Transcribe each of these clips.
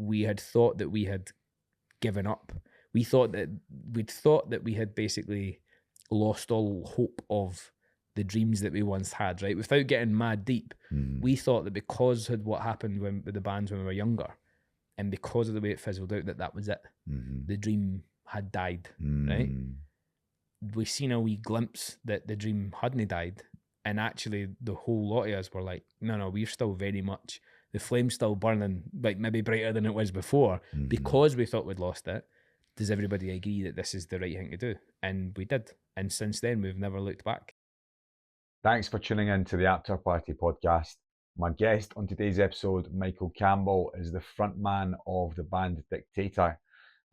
we had thought that we had given up. We'd thought that we had basically lost all hope of the dreams that we once had, right? Without getting mad deep, we thought that because of what happened with the bands when we were younger, and because of the way it fizzled out, that was it. The dream had died, right? We seen a wee glimpse that the dream hadn't died, and actually the whole lot of us were like, no, we're still very much, the flame's still burning, like maybe brighter than it was before, because we thought we'd lost it. Does everybody agree that this is the right thing to do? And we did. And since then, we've never looked back. Thanks for tuning in to the After Party podcast. My guest on today's episode, Michael Campbell, is the frontman of the band Dictator.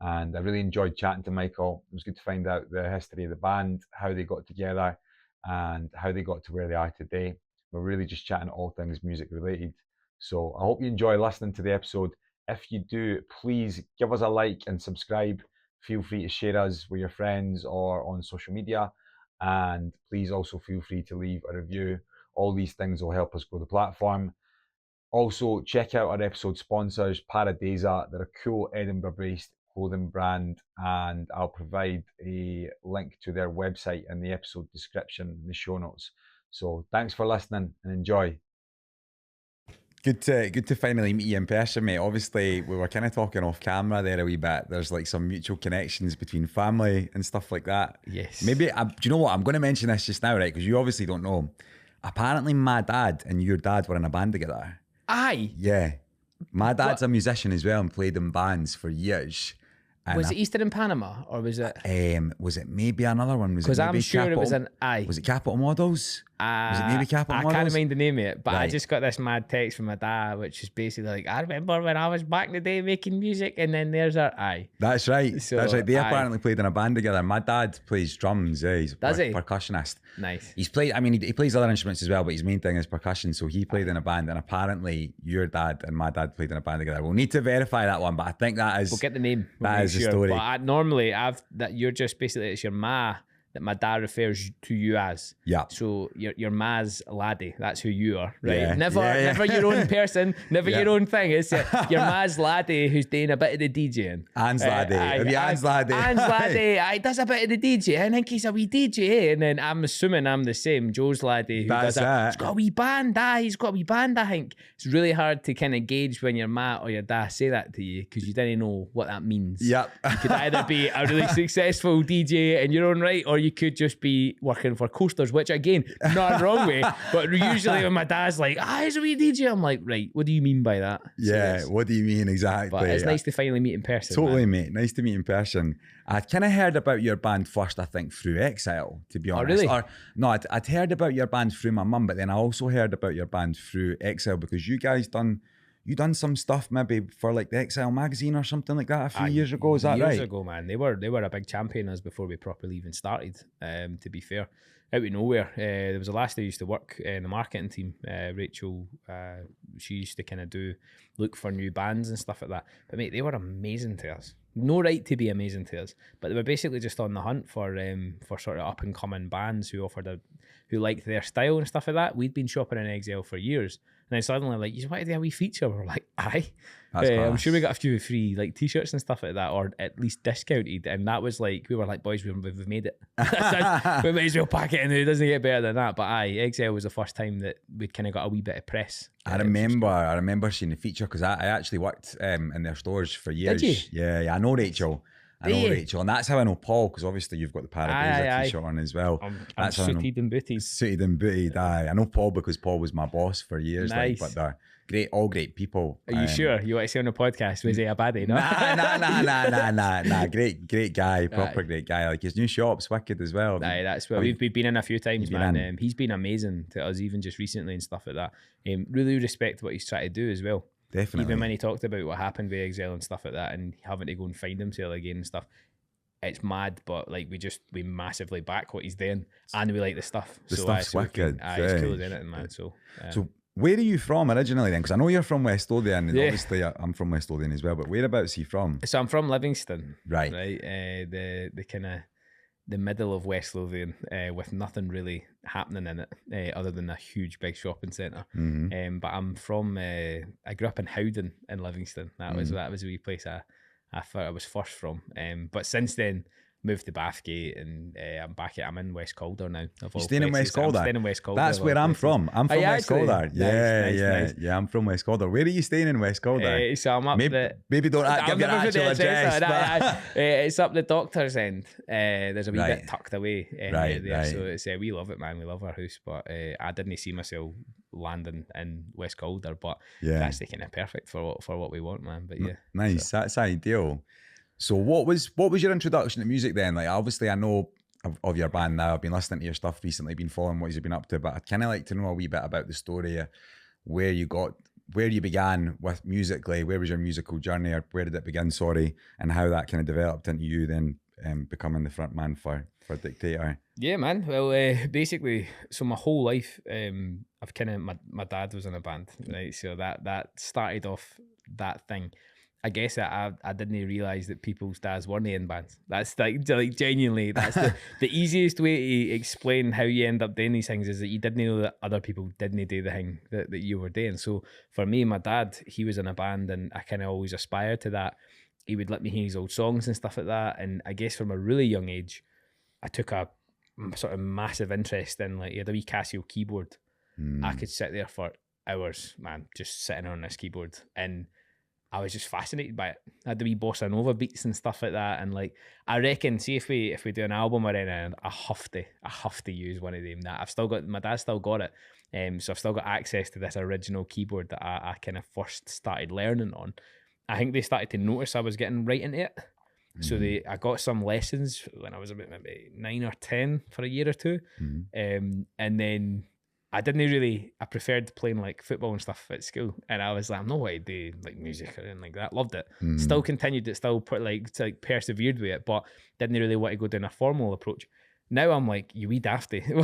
And I really enjoyed chatting to Michael. It was good to find out the history of the band, how they got together, and how they got to where they are today. We're really just chatting all things music related. So I hope you enjoy listening to the episode. If you do, please give us a like and subscribe. Feel free to share us with your friends or on social media. And please also feel free to leave a review. All these things will help us grow the platform. Also, check out our episode sponsors, Paradaiza. They're a cool Edinburgh-based clothing brand, and I'll provide a link to their website in the episode description in the show notes. So thanks for listening and enjoy. Good to finally meet you in person, mate. Obviously, we were kind of talking off camera there a wee bit. There's like some mutual connections between family and stuff like that. Yes. Maybe, do you know what? I'm going to mention this just now, right? Because you obviously don't know. Apparently, my dad and your dad were in a band together. Aye. Yeah. My dad's a musician as well and played in bands for years. And was it Easter in Panama, or was it? Was it maybe another one? Because I'm sure it was an aye. Was it Capital Models? Was it maybe Capital Models? I can't mind the name of it, but right. I just got this mad text from my dad, which is basically like, I remember when I was back in the day making music, and then there's our aye. That's right. So, that's right. They apparently played in a band together. My dad plays drums. Yeah, he's a percussionist. Nice. He's played. I mean, he plays other instruments as well, but his main thing is percussion. So he played in a band, and apparently your dad and my dad played in a band together. We'll need to verify that one, but I think that is. We'll get the name. That is the story. But normally, you're just basically, it's your ma that my dad refers to you as. Yeah. So your ma's laddie. That's who you are, right? Yeah. Never your own person, never your own thing. It's your ma's laddie who's doing a bit of the DJing. Anne's laddie. Anne's laddie. Anne's laddie. I does a bit of the DJ. I think he's a wee DJ. And then I'm assuming I'm the same. Joe's laddie. He's got a wee band. He's got a wee band, I think. It's really hard to kind of gauge when your ma or your dad say that to you because you didn't know what that means. Yep. You could either be a really successful DJ in your own right, or you could just be working for Coasters, which again, not the wrong way, but usually when my dad's like, he's a wee DJ, I'm like, right, what do you mean by that? Yeah, so what do you mean exactly? But it's nice to finally meet in person. Totally, man. mate. Nice to meet in person. I'd kind of heard about your band first, I think, through Exile, to be honest. Oh, really? Or, no, I'd heard about your band through my mum, but then I also heard about your band through Exile because you guys done some stuff maybe for like the Exile magazine or something like that a few years ago. Is that right? Years ago, man. They were a big champion us before we properly even started. To be fair, out of nowhere, there was a lass that used to work in the marketing team. Rachel, she used to kind of look for new bands and stuff like that. But mate, they were amazing to us. No right to be amazing to us, but they were basically just on the hunt for sort of up and coming bands who liked their style and stuff like that. We'd been shopping in Exile for years. And then suddenly, like, you wanted to do a wee feature? We're like, aye. I'm sure we got a few free like t-shirts and stuff like that, or at least discounted. And that was like, we were like, boys, we've made it. We might as well pack it in. It doesn't get better than that. But aye, Exile was the first time that we'd kind of got a wee bit of press. I remember seeing the feature because I actually worked in their stores for years. Did you? Yeah, I know Rachel. Rachel, and that's how I know Paul, because obviously you've got the Paradaiza t-shirt on as well. I'm suited and booted. Suited and booted, aye. I know Paul because Paul was my boss for years. Nice. But they're great, all great people. Are you sure? You want to say on the podcast, was he a baddie? No? Nah. Great guy, proper great guy. Like his new shop's wicked as well. Aye, that's what we've been in a few times, man. He's been amazing to us, even just recently and stuff like that. Really respect what he's trying to do as well. Definitely. Even when he talked about what happened with Exile and stuff like that and having to go and find himself again and stuff, it's mad, but like we massively back what he's doing and we like the stuff. The stuff's wicked. It's cool as anything, man. So where are you from originally then? Because I know you're from West Lothian, and obviously I'm from West Lothian as well, but whereabouts are you from? So I'm from Livingston. Right. The kind of the middle of West Lothian with nothing really happening in it other than a huge big shopping centre. But I'm from, I grew up in Howden in Livingston. That was a wee place I thought I was first from. But since then, moved to Bathgate, and I'm in West Calder now. You're staying in West Calder? I'm staying in West Calder. That's where I'm from. I'm from West Calder. Nice. Yeah, I'm from West Calder. Where are you staying in West Calder? So I'm up maybe don't give your actual address. It's up the Doctor's End. There's a wee bit tucked away there. So it's, we love it, man. We love our house, but I didn't see myself landing in West Calder, but that's kind of perfect for what we want, man. But yeah, nice. So. That's ideal. So what was your introduction to music then? Like, obviously I know of your band now. I've been listening to your stuff recently, been following what you've been up to, but I'd kind of like to know a wee bit about the story of where you began with musically. Where was your musical journey, or where did it begin, and how that kind of developed into you then becoming the front man for Dictator. Yeah, man. Well, basically, so my whole life, I've kind of, my dad was in a band, right? So that started off that thing. I guess I didn't realise that people's dads weren't in bands. That's like genuinely, that's the easiest way to explain how you end up doing these things, is that you didn't know that other people didn't do the thing that you were doing. So for me, my dad, he was in a band, and I kind of always aspired to that. He would let me hear his old songs and stuff like that. And I guess from a really young age, I took a sort of massive interest in, like, he had a wee Casio keyboard. I could sit there for hours, man, just sitting on this keyboard, and I was just fascinated by it. I had the wee bossa nova beats and stuff like that, and like, I reckon, see, if we do an album or anything, I have to use one of them. That I've still got, my dad still got it, so I've still got access to this original keyboard that I kind of first started learning on. I think they started to notice I was getting right into it. So I got some lessons when I was about maybe 9 or 10 for a year or two. And then I preferred playing like football and stuff at school. And I was like, I'm not way to do like music or anything like that. Loved it. Still continued it, still persevered with it, but didn't really want to go down a formal approach. Now I'm like, you wee dafty. You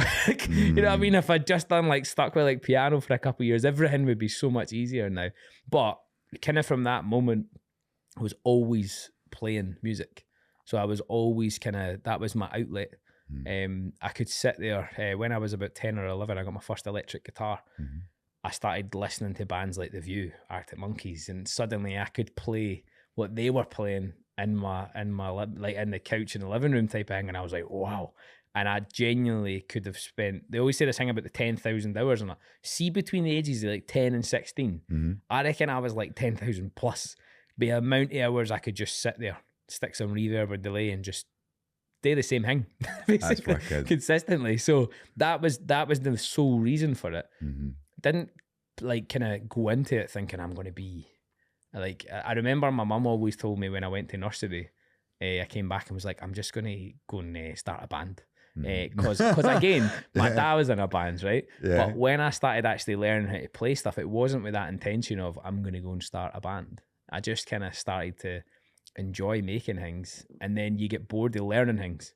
know what I mean? If I'd just stuck with like piano for a couple of years, everything would be so much easier now. But kind of from that moment, I was always playing music. So I was always that was my outlet. I could sit there when I was about 10 or 11. I got my first electric guitar. I started listening to bands like The View, Arctic Monkeys, and suddenly I could play what they were playing in the couch in the living room type thing, and I was like, wow. And I genuinely could have spent, they always say this thing about the 10,000 hours, and see, between the ages of like 10 and 16, I reckon I was like 10,000 plus. The amount of hours I could just sit there, stick some reverb or delay, and just do the same thing basically consistently. So that was the sole reason for it. Didn't like kind of go into it thinking I'm going to be like, I remember my mum always told me when I went to nursery, I came back and was like, I'm just going to go and start a band. Because again, my dad was in a band, right? But when I started actually learning how to play stuff, it wasn't with that intention of I'm going to go and start a band. I just kind of started to enjoy making things, and then you get bored of learning things,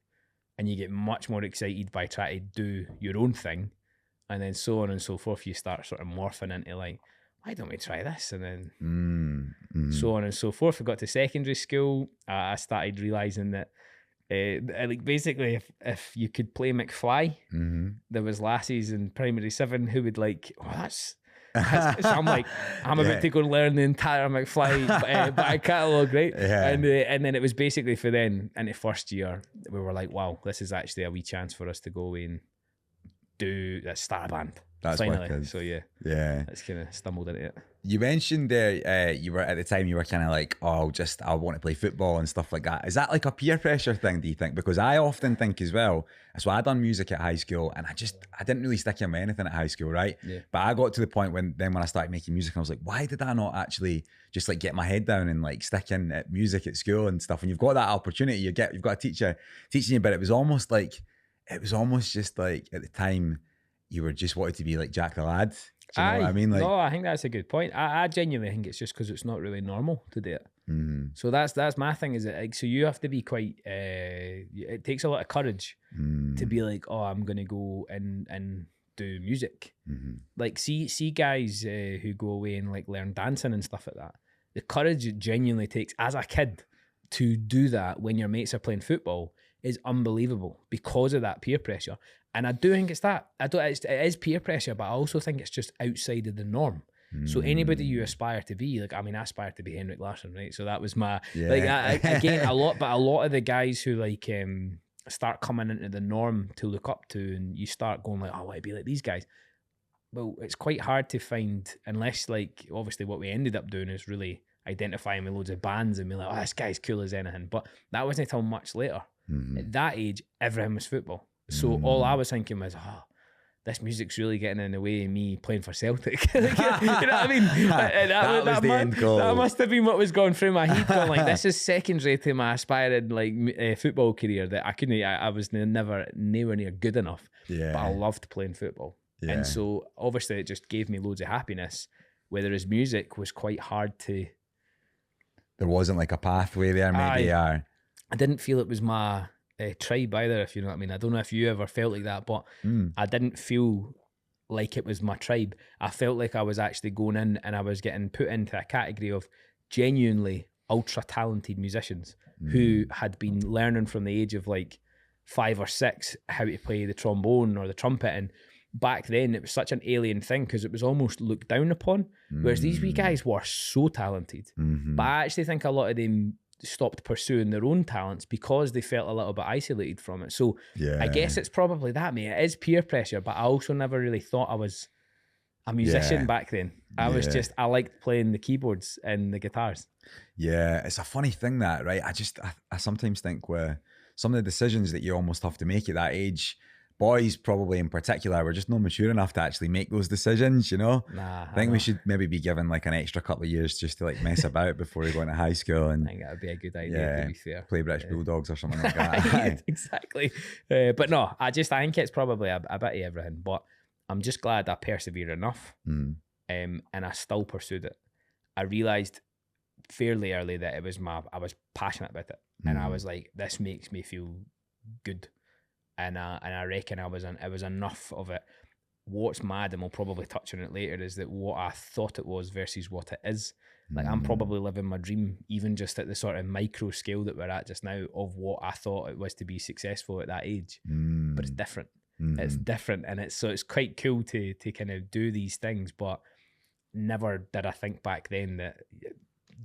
and you get much more excited by trying to do your own thing, and then so on and so forth. You start sort of morphing into like, why don't we try this? And then so on and so forth. I got to secondary school. I started realizing that like basically if you could play McFly, there was lassies in primary 7 who would like, oh, that's so I'm like, I'm about to go learn the entire McFly back catalogue, right? And then it was basically for then in the first year we were like, wow, this is actually a wee chance for us to go away and start a band. That's finally. Wicked. So yeah, that's kind of stumbled into it. You mentioned there, you were at the time you were kind of like, oh, I want to play football and stuff like that. Is that like a peer pressure thing, do you think? Because I often think as well, so I done music at high school, and I didn't really stick in with anything at high school, right? But I got to the point when I started making music, and I was like, why did I not actually just like get my head down and like stick in at music at school and stuff? And you've got that opportunity, you've got a teacher teaching you, but it was almost just like at the time you were just wanted to be like Jack the Lad. Do you know what I mean? Like, no, I think that's a good point. I genuinely think it's just because it's not really normal to do it. So that's my thing, is that like, so you have to be quite it takes a lot of courage to be like, oh, I'm gonna go and do music. Like see guys who go away and like learn dancing and stuff like that. The courage it genuinely takes as a kid to do that when your mates are playing football is unbelievable because of that peer pressure. And I do think it's that. It is peer pressure, but I also think it's just outside of the norm. So anybody you aspire to be, like, I mean, I aspired to be Henrik Larsson, right? So that was my, again, a lot of the guys who like start coming into the norm to look up to, and you start going like, oh, I want to be like these guys. Well, it's quite hard to find, unless like, obviously what we ended up doing is really identifying with loads of bands and be like, oh, this guy's cool as anything. But that wasn't until much later. At that age, everything was football. So all I was thinking was, oh, this music's really getting in the way of me playing for Celtic. You know what I mean? that was the end goal. That must have been what was going through my head. Going like, this is secondary to my aspiring like football career that I couldn't. I was nowhere near good enough. Yeah. But I loved playing football, and so obviously it just gave me loads of happiness. Whereas music was quite hard to. There wasn't like a pathway there, maybe. I didn't feel it was my tribe either, if you know what I mean. I don't know if you ever felt like that, but I didn't feel like it was my tribe. I felt like I was actually going in and I was getting put into a category of genuinely ultra talented musicians who had been learning from the age of like 5 or 6 how to play the trombone or the trumpet. And back then it was such an alien thing because it was almost looked down upon, whereas these wee guys were so talented. But I actually think a lot of them stopped pursuing their own talents because they felt a little bit isolated from it. So I guess it's probably that, mate. It is peer pressure, but I also never really thought I was a musician back then. I was just, I liked playing the keyboards and the guitars. Yeah, it's a funny thing that, right? I sometimes think where some of the decisions that you almost have to make at that age, boys probably in particular, were just not mature enough to actually make those decisions, you know? Nah, I think we should maybe be given like an extra couple of years just to like mess about before we go into high school. And I think that would be a good idea, to be fair. Play British Bulldogs or something like that. Exactly. But no, I think it's probably a bit of everything, but I'm just glad I persevered enough and I still pursued it. I realised fairly early that I was passionate about it, and I was like, this makes me feel good. And I reckon it was enough of it. What's mad, and we'll probably touch on it later, is that what I thought it was versus what it is. Like I'm probably living my dream, even just at the sort of micro scale that we're at just now, of what I thought it was to be successful at that age. But it's different. It's different, and it's quite cool to kind of do these things. But never did I think back then that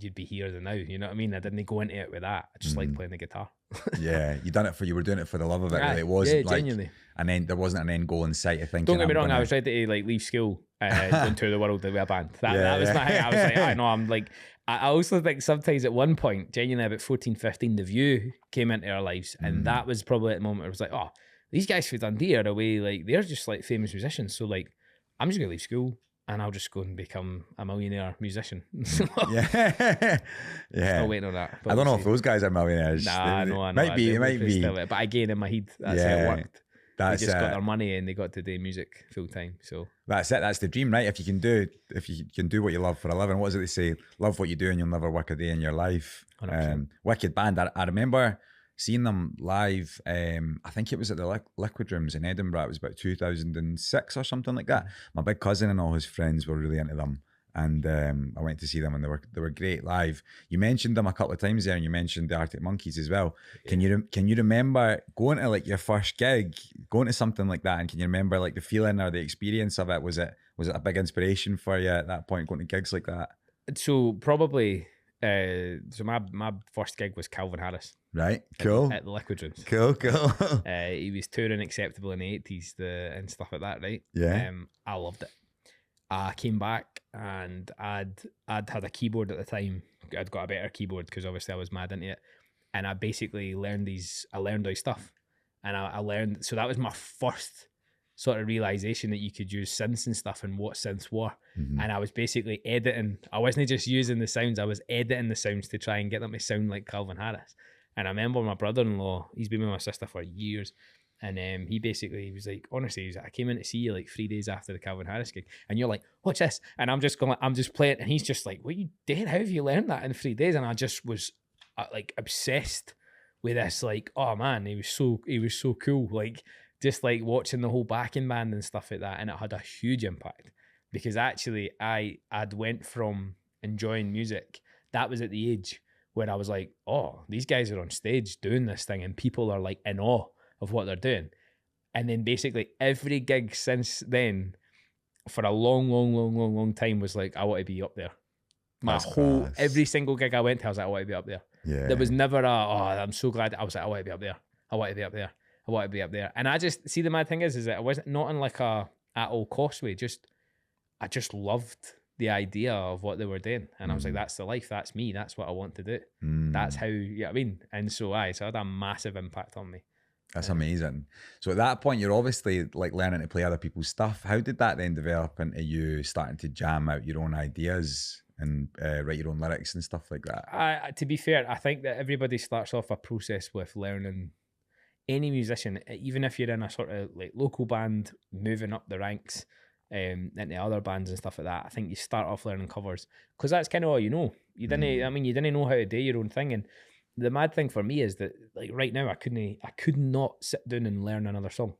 you'd be here than now. You know what I mean? I didn't go into it with that. I just like playing the guitar. You were doing it for the love of it. Really. It wasn't like, genuinely. And then there wasn't an end goal in sight. I think. Don't get me wrong. I was ready to like leave school, and tour the world with a band. That was my. I was like, I know. I'm like. I also think sometimes at one point, genuinely about 14, 15, The View came into our lives, and that was probably at the moment where I was like, oh, these guys from Dundee are away, like they're just like famous musicians. So like, I'm just gonna leave school and I'll just go and become a millionaire musician. Still waiting on that. I don't know if those guys are millionaires. Nah, I know. Might be. But again, in my head, that's how it worked. They just got their money and they got to do music full time. So that's it. That's the dream, right? If you can do what you love for a living, what does it say? Love what you do and you'll never work a day in your life. Wicked band. I remember seeing them live. I think it was at the Liquid Rooms in Edinburgh. It was about 2006 or something like that. My big cousin and all his friends were really into them. And I went to see them, and they were great live. You mentioned them a couple of times there, and you mentioned the Arctic Monkeys as well. Yeah. Can you remember going to like your first gig, going to something like that, and can you remember like the feeling or the experience of it? Was it a big inspiration for you at that point, going to gigs like that? So probably. So my first gig was Calvin Harris. Right, cool. At the Liquid Rooms. Cool. He was touring Acceptable in the 80s and stuff like that, right? Yeah. I loved it. I came back and I'd had a keyboard at the time. I'd got a better keyboard because obviously I was mad into it. And I basically learned all stuff. And I learned, so that was my first sort of realization that you could use synths and stuff and what synths were. And I was basically editing. I wasn't just using the sounds, I was editing the sounds to try and get them to sound like Calvin Harris. And I remember my brother-in-law, he's been with my sister for years. And he was like, honestly, I came in to see you like 3 days after the Calvin Harris gig. And you're like, what's this? And I'm just playing. And he's just like, what you did? How have you learned that in 3 days? And I just was like obsessed with this. Like, oh man, he was so cool. Like, just like watching the whole backing band and stuff like that. And it had a huge impact because actually I'd went from enjoying music. That was at the age where I was like, oh, these guys are on stage doing this thing and people are like in awe of what they're doing. And then basically every gig since then for a long time was like, I want to be up there. Every single gig I went to, I was like, I want to be up there. Yeah. There was never I'm so glad. I was like, I want to be up there. I want to be up there. I want to be up there. And I just, see, the mad thing is that I wasn't, not in like a at all cost way, I just loved the idea of what they were doing. And I was like, that's the life, that's me, that's what I want to do. That's how, you know what I mean? And so so it had a massive impact on me. That's amazing. So at that point, you're obviously like learning to play other people's stuff. How did that then develop into you starting to jam out your own ideas and write your own lyrics and stuff like that? To be fair, I think that everybody starts off a process with learning. Any musician, even if you're in a sort of like local band, moving up the ranks into other bands and stuff like that, I think you start off learning covers because that's kind of all you know. You didn't, I mean, you didn't know how to do your own thing. And the mad thing for me is that like right now, I could not sit down and learn another song.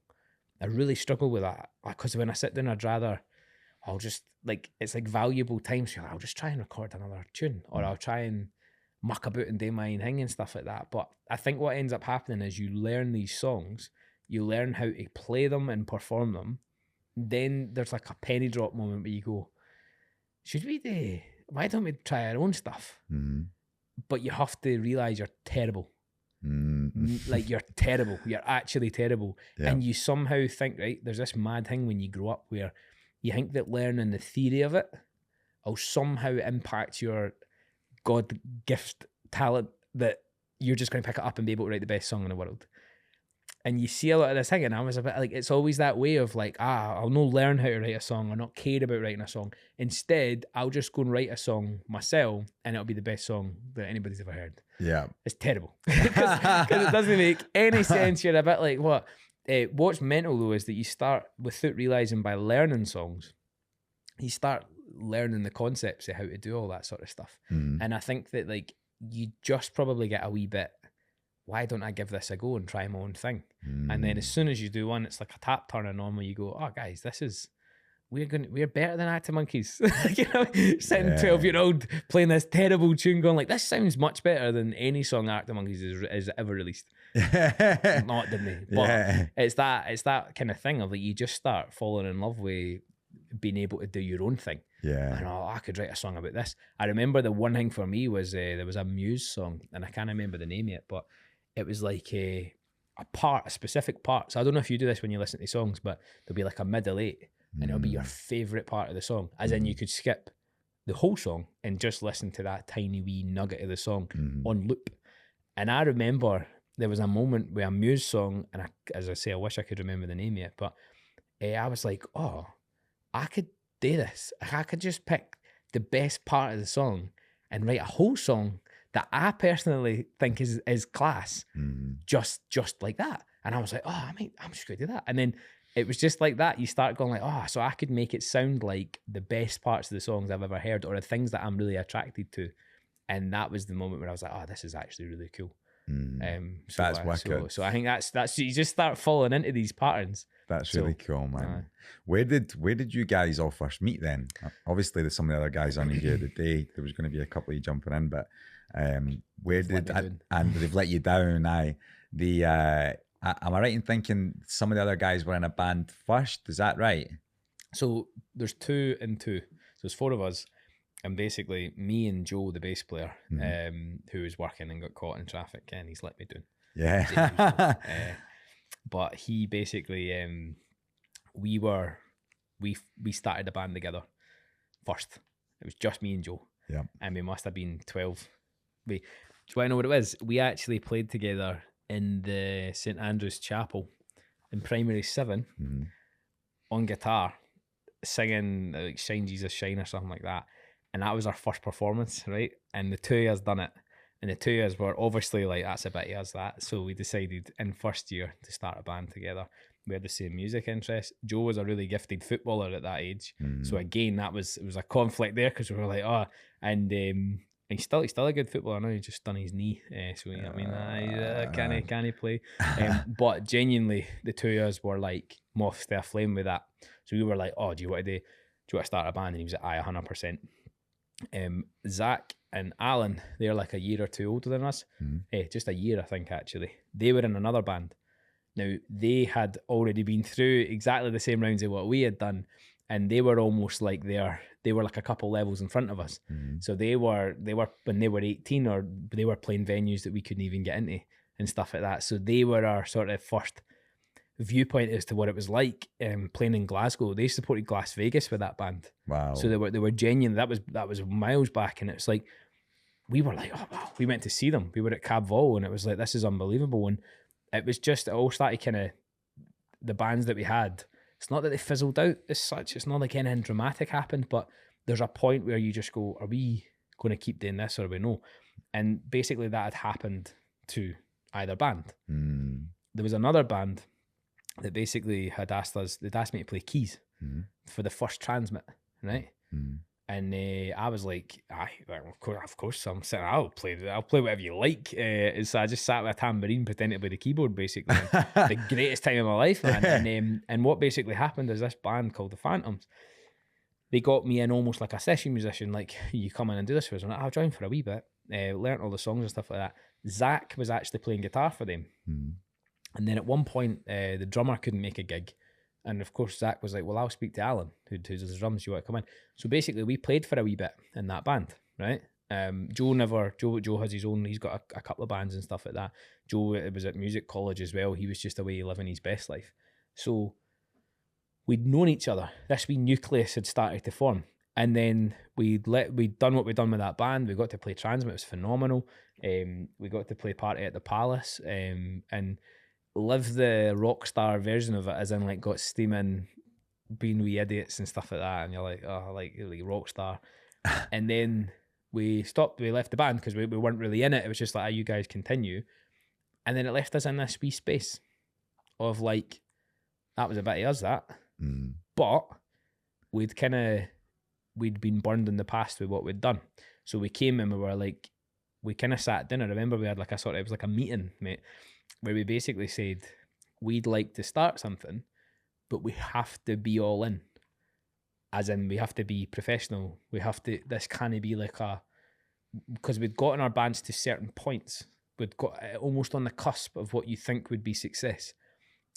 I really struggle with that because when I sit down, I'll just like, it's like valuable time. So I'll just try and record another tune, or I'll try and muck about and do my own thing and stuff like that. But I think what ends up happening is you learn these songs, you learn how to play them and perform them. Then there's like a penny drop moment where you go, why don't we try our own stuff? But you have to realize you're terrible. Like you're terrible. You're actually terrible. Yeah. And you somehow think, right, there's this mad thing when you grow up where you think that learning the theory of it will somehow impact your God gift talent, that you're just going to pick it up and be able to write the best song in the world. And you see a lot of this thing, and I was a bit like, it's always that way of like, I'll not learn how to write a song or not care about writing a song. Instead, I'll just go and write a song myself and it'll be the best song that anybody's ever heard. Yeah. It's terrible. Because it doesn't make any sense. You're a bit like, what? What's mental though is that you start, without realising, by learning songs, you start learning the concepts of how to do all that sort of stuff. And I think that like, you just probably get a wee bit, why don't I give this a go and try my own thing? And then as soon as you do one, it's like a tap turning on where you go, oh guys, we're better than Active Monkeys. You know, sitting 12-year-old playing this terrible tune going like, this sounds much better than any song Active Monkeys is ever released. Not, didn't they? But it's that kind of thing of like, you just start falling in love with being able to do your own thing. And I could write a song about this. I remember the one thing for me was there was a Muse song, and I can't remember the name yet, but it was like a specific part. So I don't know if you do this when you listen to songs, but there'll be like a middle eight, and it'll be your favorite part of the song, as in you could skip the whole song and just listen to that tiny wee nugget of the song on loop. And I remember there was a moment with a Muse song, and as I say, I wish I could remember the name yet, but I was like, oh, I could do this. I could just pick the best part of the song and write a whole song that I personally think is class, just like that. And I was like, oh, I'm just going to do that. And then it was just like that. You start going like, oh, so I could make it sound like the best parts of the songs I've ever heard, or the things that I'm really attracted to. And that was the moment where I was like, oh, this is actually really cool. That's wicked. So I think that's you just start falling into these patterns. That's really cool, man. Where did you guys all first meet then? Obviously, there's some of the other guys on here today. There was going to be a couple of you jumping in, but where did and they've let you down? Am I right in thinking some of the other guys were in a band first? Is that right? So there's 2 and 2. So there's 4 of us, and basically me and Joe, the bass player, who was working and got caught in traffic, and he's let me down. Yeah. But he basically, we started a band together first. It was just me and Joe. Yeah. And we must have been 12. Do you want to know what it was? We actually played together in the St Andrew's Chapel in primary 7 on guitar, singing like Shine Jesus Shine or something like that. And that was our first performance, right? And the 2 years done it. And the 2 years were obviously like, that's a bit of us, that. So we decided in first year to start a band together. We had the same music interests. Joe was a really gifted footballer at that age. So again, it was a conflict there, because we were like, oh, and he's still a good footballer now. He's just done his knee. So, you know what I mean? Can he play? But genuinely, the 2 years were like moths to a flame with that. So we were like, oh, do you want to start a band? And he was like, aye, 100%. Zach and Alan, they're like a year or two older than us. Just a year, I think, actually. They were in another band. Now, they had already been through exactly the same rounds of what we had done, and they were almost like they were like a couple levels in front of us. So they were when they were 18, or they were playing venues that we couldn't even get into and stuff like that. So they were our sort of first viewpoint as to what it was like playing in Glasgow. They supported Las Vegas with that band. Wow. So they were genuine. That was miles back, and it's like we were like, oh wow, we went to see them. We were at Campbell, and it was like, this is unbelievable. And it was just, it all started kind of, the bands that we had, it's not that they fizzled out as such, it's not like anything dramatic happened, but there's a point where you just go, are we going to keep doing this, or are we no? And basically that had happened to either band. There was another band that basically had asked me to play keys for the first transmit, right? And I was like, of course, I'm saying I'll play whatever you like. So I just sat with a tambourine, pretending to play the keyboard, basically. The greatest time of my life, man. And what basically happened is this band called the Phantoms, they got me in almost like a session musician, like, you come in and do this for us. I'm like, I'll join for a wee bit. Learnt all the songs and stuff like that. Zach was actually playing guitar for them. And then at one point, the drummer couldn't make a gig. And of course, Zach was like, well, I'll speak to Alan, who does the drums. You want to come in? So basically, we played for a wee bit in that band, right? Joe has his own, he's got a couple of bands and stuff like that. Joe, it was at music college as well. He was just away living his best life. So we'd known each other. This wee nucleus had started to form. And then we'd done what we'd done with that band. We got to play Transmit. It was phenomenal. We got to play Party at the Palace. And live the rock star version of it, as in like got steaming, being wee idiots and stuff like that, and you're like, oh, like rock star. And then we left the band because we weren't really in it. It was just like, oh, you guys continue. And then it left us in this wee space of like, that was a bit of us, that. But we'd been burned in the past with what we'd done. So we came and we were like, we kind of sat at dinner. I remember we had like it was like a meeting, mate, where we basically said, we'd like to start something, but we have to be all in. As in, we have to be professional. This can't be like because we'd gotten our bands to certain points. We'd got almost on the cusp of what you think would be success.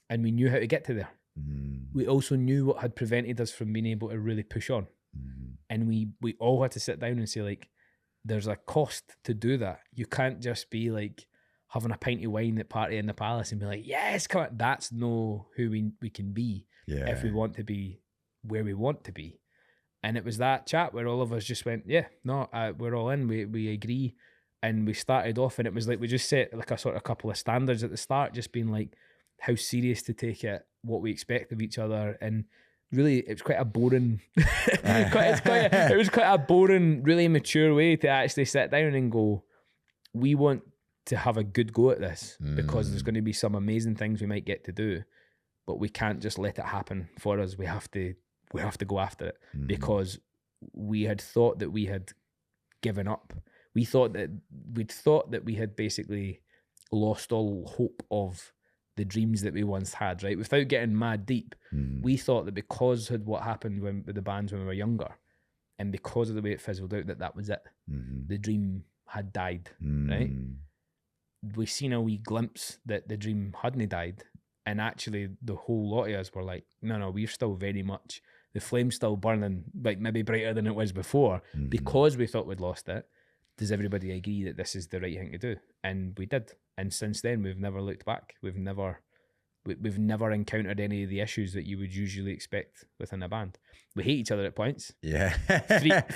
And we knew how to get to there. We also knew what had prevented us from being able to really push on. And we all had to sit down and say, like, there's a cost to do that. You can't just be like, having a pint of wine at Party in the Palace and be like, yes, come on. That's no who we can be if we want to be where we want to be. And it was that chat where all of us just went, yeah, no, we're all in. We agree. And we started off, and it was like we just set like a sort of couple of standards at the start, just being like how serious to take it, what we expect of each other. And really, it was quite a boring, it was quite a boring, really mature way to actually sit down and go, we want to have a good go at this because there's going to be some amazing things we might get to do, but we can't just let it happen for us. We have to go after it because we had thought that we had given up. We'd thought that we had basically lost all hope of the dreams that we once had, right? Without getting mad deep, we thought that because of what happened with the bands when we were younger, and because of the way it fizzled out, that was it. The dream had died, right? We seen a wee glimpse that the dream hadn't died, and actually the whole lot of us were like, no, we're still very much, the flame's still burning, like maybe brighter than it was before, because we thought we'd lost it. Does everybody agree that this is the right thing to do? And we did. And since then, we've never looked back. We've never encountered any of the issues that you would usually expect within a band. We hate each other at points. Yeah.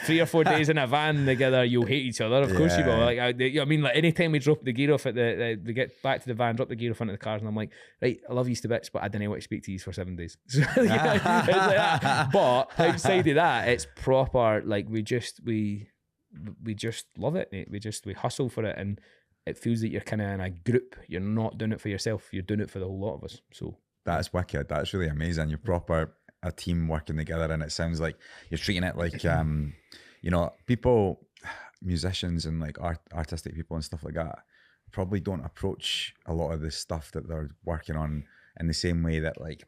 3 or 4 days in a van together, you'll hate each other. Of course you will. Like, I mean, like anytime we drop the gear off at we get back to the van, drop the gear off into the cars, and I'm like, right, I love you to bits, but I didn't want to speak to you for 7 days. So, it's like that. But outside of that, it's proper. Like we just love it, mate. We hustle for it, and it feels that you're kind of in a group. You're not doing it for yourself. You're doing it for the whole lot of us. So that's wicked. That's really amazing. You're proper a team working together, and it sounds like you're treating it like, people, musicians and like artistic people and stuff like that probably don't approach a lot of the stuff that they're working on in the same way that, like,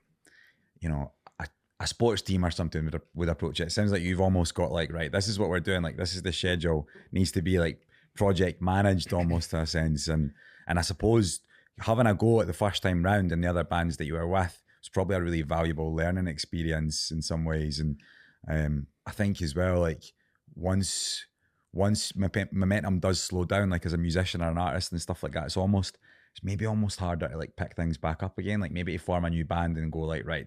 a sports team or something would approach it. It sounds like you've almost got like, right, this is what we're doing. Like, this is the schedule. It needs to be like project managed almost in a sense. And I suppose having a go at the first time round in the other bands that you were with was probably a really valuable learning experience in some ways. And I think as well, like once momentum does slow down, like as a musician or an artist and stuff like that, it's maybe almost harder to like pick things back up again. Like maybe to form a new band and go like, right,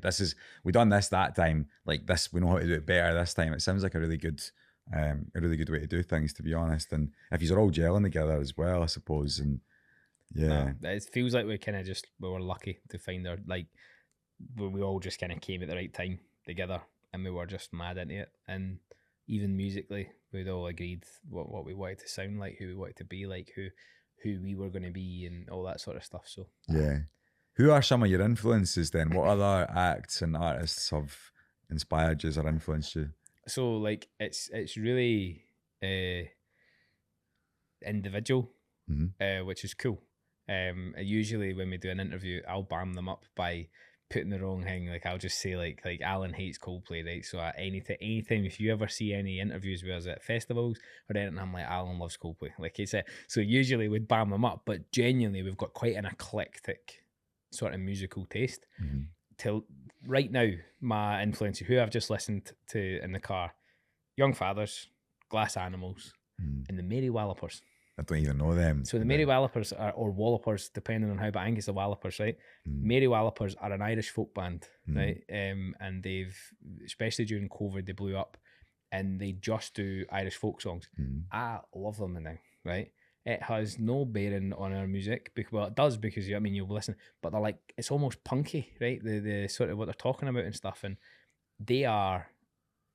we done this that time, like this, we know how to do it better this time. It sounds like a really good way to do things, to be honest. And if you're all gelling together as well, I suppose. And yeah, it feels like we were lucky to find we all just kind of came at the right time together, and we were just mad into it. And even musically, we'd all agreed what we wanted to sound like, who we wanted to be like, who we were going to be, and all that sort of stuff. So yeah. Who are some of your influences then? What other acts and artists have inspired you or influenced you? So like it's really individual, which is cool. Usually when we do an interview, I'll bam them up by putting the wrong thing. Like I'll just say like Alan hates Coldplay, right? So anytime if you ever see any interviews with us at festivals or anything, I'm like, Alan loves Coldplay. Like he said. So usually we'd bam them up, but genuinely we've got quite an eclectic sort of musical taste. Till right now, my influences, who I've just listened to in the car, Young Fathers, Glass Animals, and the Mary Wallopers. I don't even know them. So the Mary Wallopers or Wallopers, depending on how, but I think it's the Wallopers, right? Mary Wallopers are an Irish folk band, right? And they've, especially during COVID, they blew up, and they just do Irish folk songs. I love them now, right? It has no bearing on our music, well, it does, because you'll listen, but they're like, it's almost punky, right? The sort of what they're talking about and stuff, and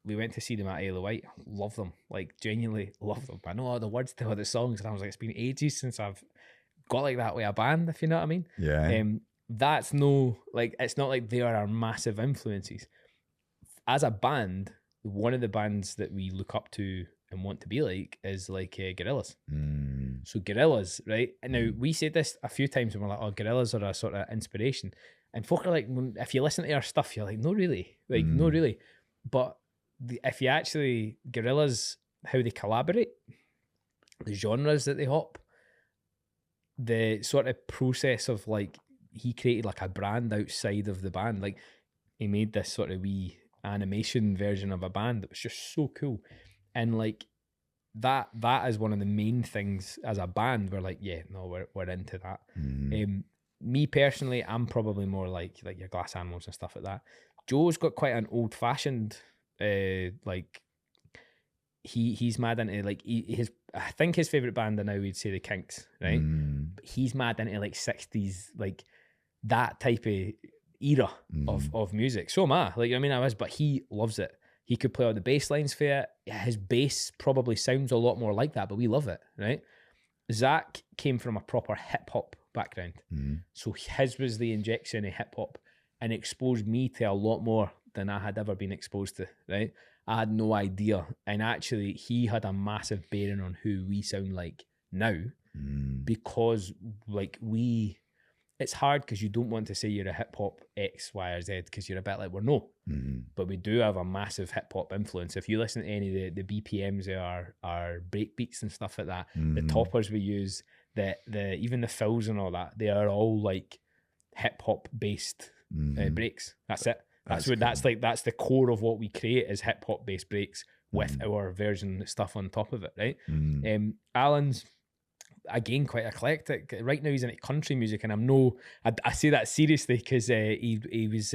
we went to see them at Isle of Wight. Love them, like genuinely love them. I know all the words to all the songs, and I was like, it's been ages since I've got like that with a band, if you know what I mean. Yeah. That's no, like, it's not like they are our massive influences. As a band, one of the bands that we look up to and want to be like is like Gorillaz. So Gorillaz, right? And now we said this a few times, and we're like, oh, Gorillaz are a sort of inspiration. And folk are like, if you listen to our stuff, you're like, no, really, like, no, really. But if you actually, Gorillaz, how they collaborate, the genres that they hop, the sort of process of like, he created like a brand outside of the band. Like he made this sort of wee animation version of a band that was just so cool. And like that is one of the main things as a band. We're like, yeah, no, we're into that. Me personally, I'm probably more like your Glass Animals and stuff like that. Joe's got quite an old fashioned like he's mad into like I think his favourite band now we'd say the Kinks, right? But he's mad into like 60s, like that type of era of music. So am I. Like, I mean, I was, but he loves it. He could play all the bass lines for it. Yeah, his bass probably sounds a lot more like that, but we love it, right? Zach came from a proper hip hop background. So his was the injection of hip hop and exposed me to a lot more than I had ever been exposed to, right? I had no idea. And actually, he had a massive bearing on who we sound like now, because like it's hard because you don't want to say you're a hip hop X, Y, or Z because you're a bit like, we're no. But we do have a massive hip hop influence. If you listen to any of the BPMs of our break beats and stuff like that, the toppers we use, the even the fills and all that, they are all like hip hop based breaks. That's it. That's what cool. That's the core of what we create is hip hop based breaks with our version stuff on top of it, right? Alan's again quite eclectic. Right now he's into country music, and I say that seriously because he was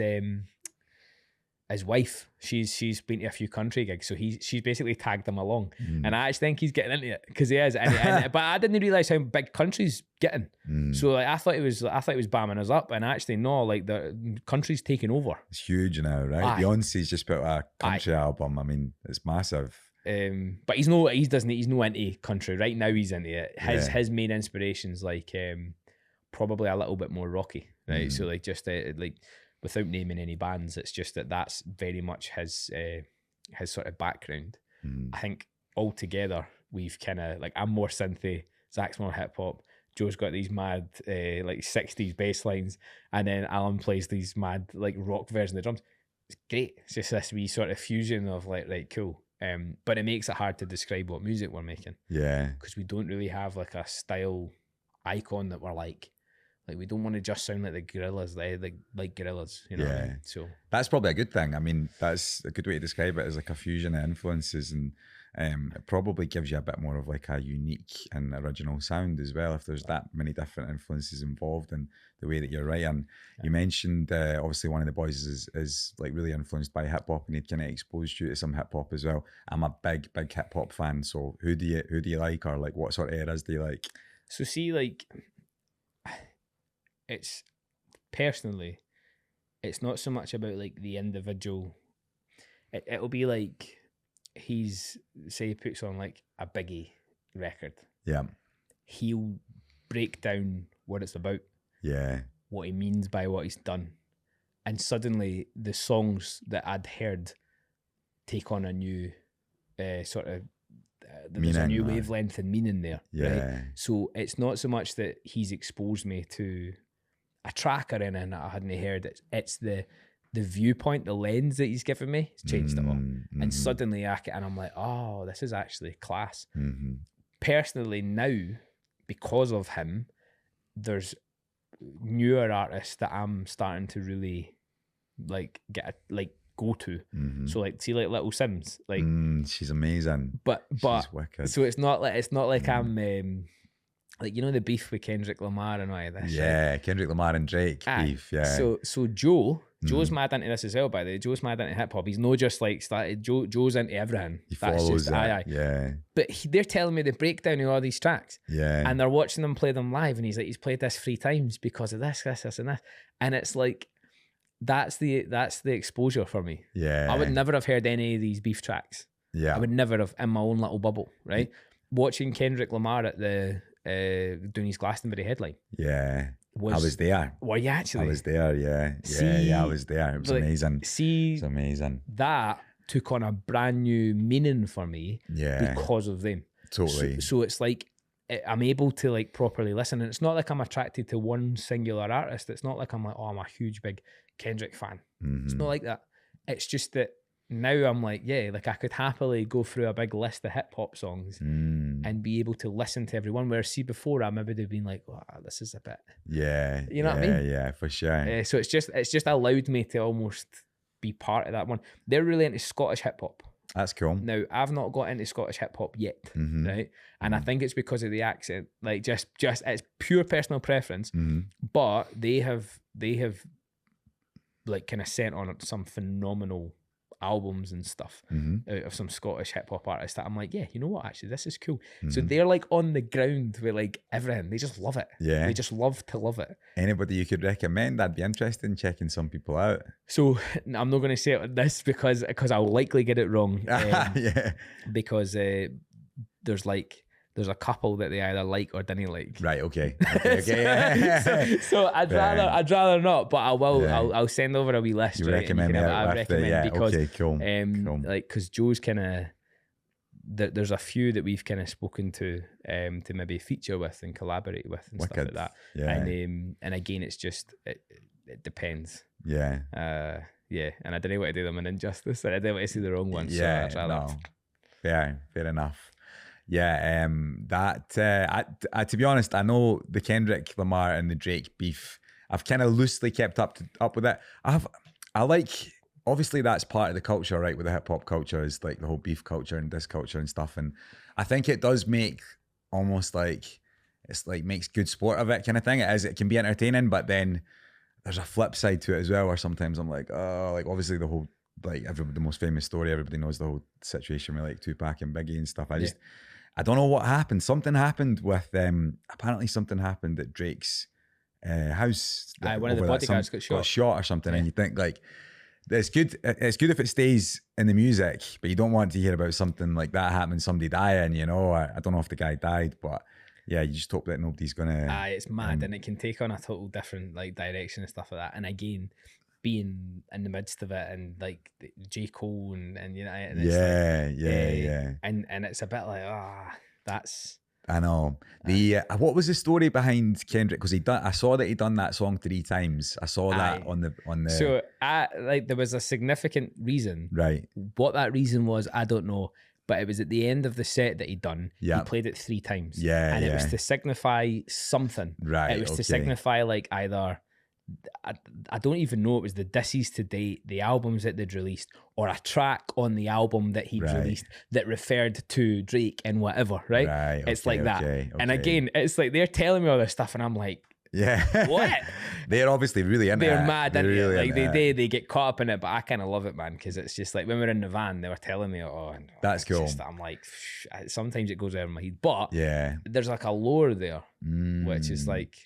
his wife. She's been to a few country gigs, so she's basically tagged him along, and I actually think he's getting into it because he is. But I didn't realise how big country's getting. So like I thought he was bamming us up, and actually no, like the country's taking over. It's huge now, right? Beyonce's just put out a country album. I mean, it's massive. But he's no into country right now. He's into it. His main inspirations like probably a little bit more rocky, right? So like just like without naming any bands, it's just that's very much his sort of background. I think altogether we've kind of like, I'm more synthy, Zach's more hip hop, Joe's got these mad like 60s bass lines, and then Alan plays these mad like rock version of the drums. it's great. It's just this wee sort of fusion of like, right, cool. But it makes it hard to describe what music we're making. Yeah. Because we don't really have like a style icon that we're like we don't want to just sound like the Gorillas, like Gorillas, you know what I mean? So that's probably a good thing. I mean, that's a good way to describe it, as like a fusion of influences, and it probably gives you a bit more of like a unique and original sound as well, if there's that many different influences involved in the way that you're writing. You mentioned obviously one of the boys is like really influenced by hip hop, and he'd kind of exposed you to some hip hop as well. I'm a big hip hop fan. So who do you like, or like what sort of eras do you like? So see, like, it's personally, it's not so much about like the individual. It'll be like he puts on like a Biggie record. Yeah. He'll break down what it's about. Yeah. What he means by what he's done. And suddenly the songs that I'd heard take on a new sort of there's a new wavelength and meaning there. Yeah. Right? So it's not so much that he's exposed me to a track or anything that I hadn't heard. It's the viewpoint, the lens that he's given me. It's changed it all. And suddenly I'm like, oh, this is actually class. Personally now, because of him, there's newer artists that I'm starting to really like go to. So like, see, like Little Sims, like she's amazing. But she's wicked. So it's not like I'm like, you know, the beef with Kendrick Lamar and all this. Yeah, right? Kendrick Lamar and Drake beef. Yeah. So Joe's mad into this as well, by the way. Joe's mad into hip hop. He's no just like started. Joe's into everything. He follows it. Aye. Yeah. But they're telling me the breakdown of all these tracks. Yeah. And they're watching them play them live, and he's like, he's played this 3 times because of this, and this. And it's like, that's the exposure for me. Yeah. I would never have heard any of these beef tracks. Yeah. I would never have, in my own little bubble, right? Watching Kendrick Lamar at the doing his Glastonbury headline. Yeah. I was there. Were you actually? I was there, yeah. Yeah, I was there. It was amazing. See, it's amazing. That took on a brand new meaning for me because of them. Totally. So it's like, I'm able to like properly listen, and it's not like I'm attracted to one singular artist. It's not like I'm like, oh, I'm a huge big Kendrick fan. It's not like that. It's just that now I'm like, yeah, like I could happily go through a big list of hip hop songs and be able to listen to everyone. Where see before I maybe would have been like, oh, this is a bit, you know what I mean? Yeah, for sure. So it's just allowed me to almost be part of that one. They're really into Scottish hip hop. That's cool. Now I've not got into Scottish hip hop yet, right? And I think it's because of the accent. Like just it's pure personal preference. But they have like kind of sent on some phenomenal albums and stuff out of some Scottish hip hop artists that I'm like, yeah, you know what, actually this is cool. So they're like on the ground with like everything. They just love it. Yeah. They just love to love it. Anybody you could recommend? I'd be interested in checking some people out. So I'm not going to say it on this because I'll likely get it wrong. Yeah. Because there's a couple that they either like or didn't like. Right. Okay. Okay. so I'd rather not, but I will. Yeah. I'll send over a wee list. You recommend me? I recommend because okay, cool. Like because Joe's kind of there's a few that we've kind of spoken to maybe feature with and collaborate with and stuff like that. Yeah. And again, it's just it depends. Yeah. Yeah. And I didn't want to do them an injustice. I didn't want to see the wrong one. Yeah. So I'd rather. No. Yeah. Fair enough. Yeah, to be honest, I know the Kendrick Lamar and the Drake beef. I've kind of loosely kept up with it. I like, obviously that's part of the culture, right? With the hip hop culture is like the whole beef culture and diss culture and stuff. And I think it does make almost like, it's like makes good sport of it kind of thing. It can be entertaining, but then there's a flip side to it as well, where sometimes I'm like, oh, like obviously the whole, like the most famous story, everybody knows the whole situation with like Tupac and Biggie and stuff. I don't know what happened. Something happened with apparently something happened at Drake's house. One of the bodyguards got shot or something. And you think like, it's good if it stays in the music, but you don't want to hear about something like that happening, somebody dying, you know. I don't know if the guy died, but yeah, you just hope that nobody's gonna. It's mad, and it can take on a total different like direction and stuff like that. And again, being in the midst of it, and like J. Cole and you know, and it's yeah. and it's a bit like that's I know. The what was the story behind Kendrick? Because I saw that he done that song 3 times. I saw that on the. So there was a significant reason. Right. What that reason was, I don't know. But it was at the end of the set that he'd done. Yeah. He played it 3 times. Yeah. And it was to signify something. Right. It was to signify like either, I don't even know, it was the disses to date, the albums that they'd released, or a track on the album that he'd released that referred to Drake and whatever, right? Right. It's like that. And again, it's like they're telling me all this stuff and I'm like, yeah. What? They're obviously really into it. They're mad into really it. Like they get caught up in it, but I kind of love it, man, because it's just like when we were in the van, they were telling me, that's cool. I'm like, sometimes it goes over my head, but yeah, there's like a lore there, which is like,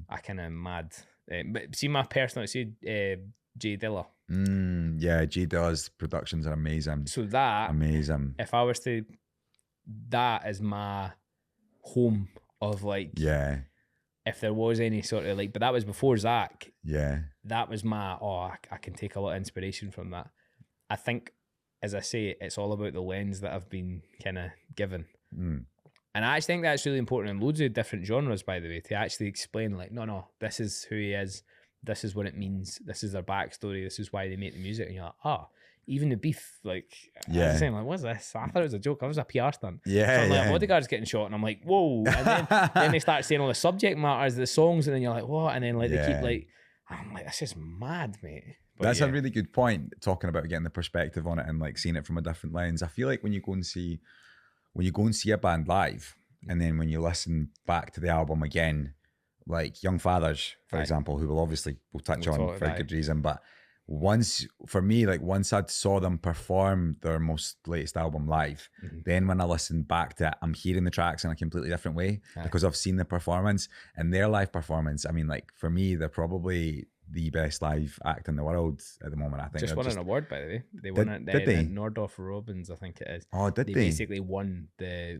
I kind of mad. But see my personal, see Jay Dilla. Yeah, Jay Dilla's productions are amazing. So that amazing. If I was to, that is my home of like, yeah. If there was any sort of like, but that was before Zach. Yeah. That was my, I can take a lot of inspiration from that. I think, as I say, it's all about the lens that I've been kind of given. And I actually think that's really important in loads of different genres, by the way, to actually explain like, no, this is who he is. This is what it means. This is their backstory. This is why they make the music. And you're like, even the beef, like, I was saying, like, what's this? I thought it was a joke. I was a PR stunt. Yeah. So I'm like, bodyguard's getting shot, and I'm like, whoa. And then they start saying all the subject matters, the songs, and then you're like, what? And then like they keep like, I'm like, this is mad, mate. But that's a really good point, talking about getting the perspective on it and like seeing it from a different lens. I feel like when you go and see a band live, and then when you listen back to the album again, like Young Fathers, for example, who we'll touch on for a good reason, but once I'd saw them perform their most latest album live, then when I listen back to it, I'm hearing the tracks in a completely different way because I've seen the performance, and their live performance, I mean, like for me, they're probably the best live act in the world at the moment. I think just won an award, by the way. They won it. Did they? Nordorf Robbins, I think it is. Oh, did they? They basically won the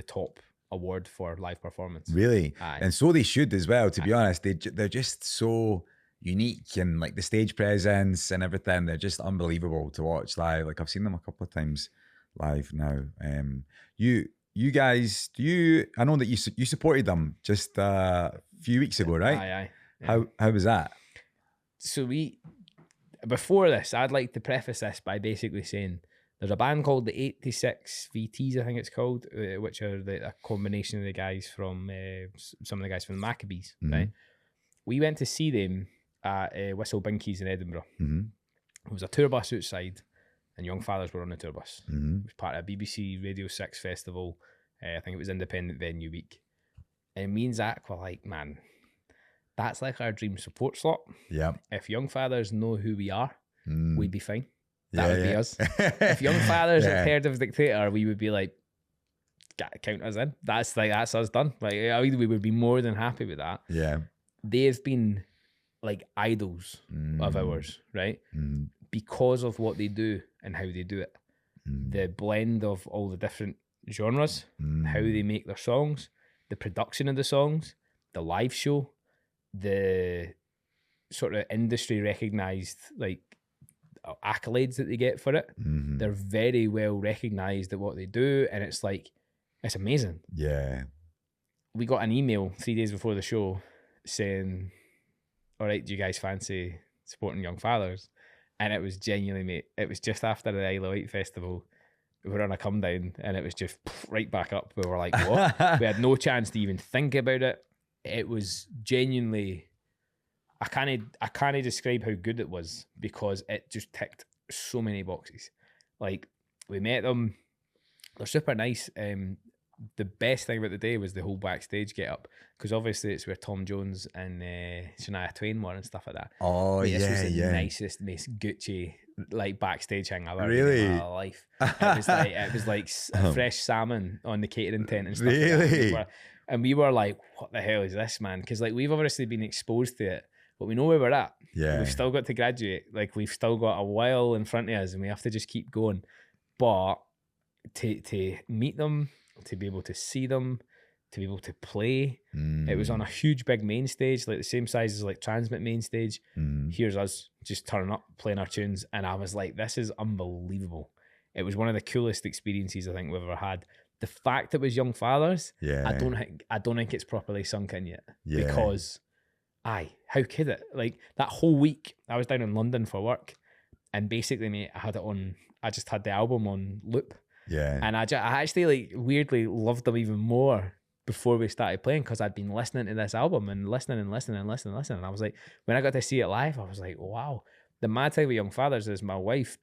top award for live performance. Really? And so they should as well. To be honest, they're just so unique, and like the stage presence and everything, they're just unbelievable to watch live. Like I've seen them a couple of times live now. You guys, I know that you supported them just a few weeks ago, right? Aye. How was that? So before this, I'd like to preface this by basically saying there's a band called the 86 VTs, I think it's called, which are a combination of the guys from some of the guys from the Maccabees, right? We went to see them at Whistle Binkies in Edinburgh. It was a tour bus outside, and Young Fathers were on the tour bus. It was part of a BBC Radio 6 festival. I think it was Independent Venue Week. And me and Zach were like, man, that's like our dream support slot. Yeah. If Young Fathers know who we are, we'd be fine. That would be us. If Young Fathers had heard of Dictator, we would be like, count us in. That's us done. Like, we would be more than happy with that. Yeah. They've been like idols of ours, right? Because of what they do and how they do it. The blend of all the different genres, how they make their songs, the production of the songs, the live show, the sort of industry recognized like accolades that they get for it. They're very well recognized at what they do, and it's like, it's amazing. Yeah. We got an email 3 days before the show saying, all right, do you guys fancy supporting Young Fathers? And it was genuinely, mate, it was just after the Isle of Wight festival. We were on a come down, and it was just right back up. We were like, what? We had no chance to even think about it. It was genuinely, I can't describe how good it was, because it just ticked so many boxes. Like, we met them, they're super nice. The best thing about the day was the whole backstage get up, because obviously it's where Tom Jones and Shania Twain were and stuff like that. Oh, this was the nicest, most Gucci like backstage hang I've ever been in my life. It was like fresh salmon on the catering tent and stuff. Really? Like that. And we were like, what the hell is this, man? Because like, we've obviously been exposed to it, but we know where we're at. Yeah. We've still got to graduate. Like, we've still got a while in front of us, and we have to just keep going. But to meet them, to be able to see them, to be able to play, it was on a huge big main stage, like the same size as like Transmit main stage. Here's us just turning up, playing our tunes, and I was like, this is unbelievable. It was one of the coolest experiences I think we've ever had. the fact that it was Young Fathers, Yeah. I don't think it's properly sunk in yet. Yeah. Because, how could it? Like that whole week, I was down in London for work, and basically, mate, I just had the album on loop. Yeah. And I actually like weirdly loved them even more before we started playing, because I'd been listening to this album and listening. And I was like, when I got to see it live, I was like, wow. The mad thing with Young Fathers is my wife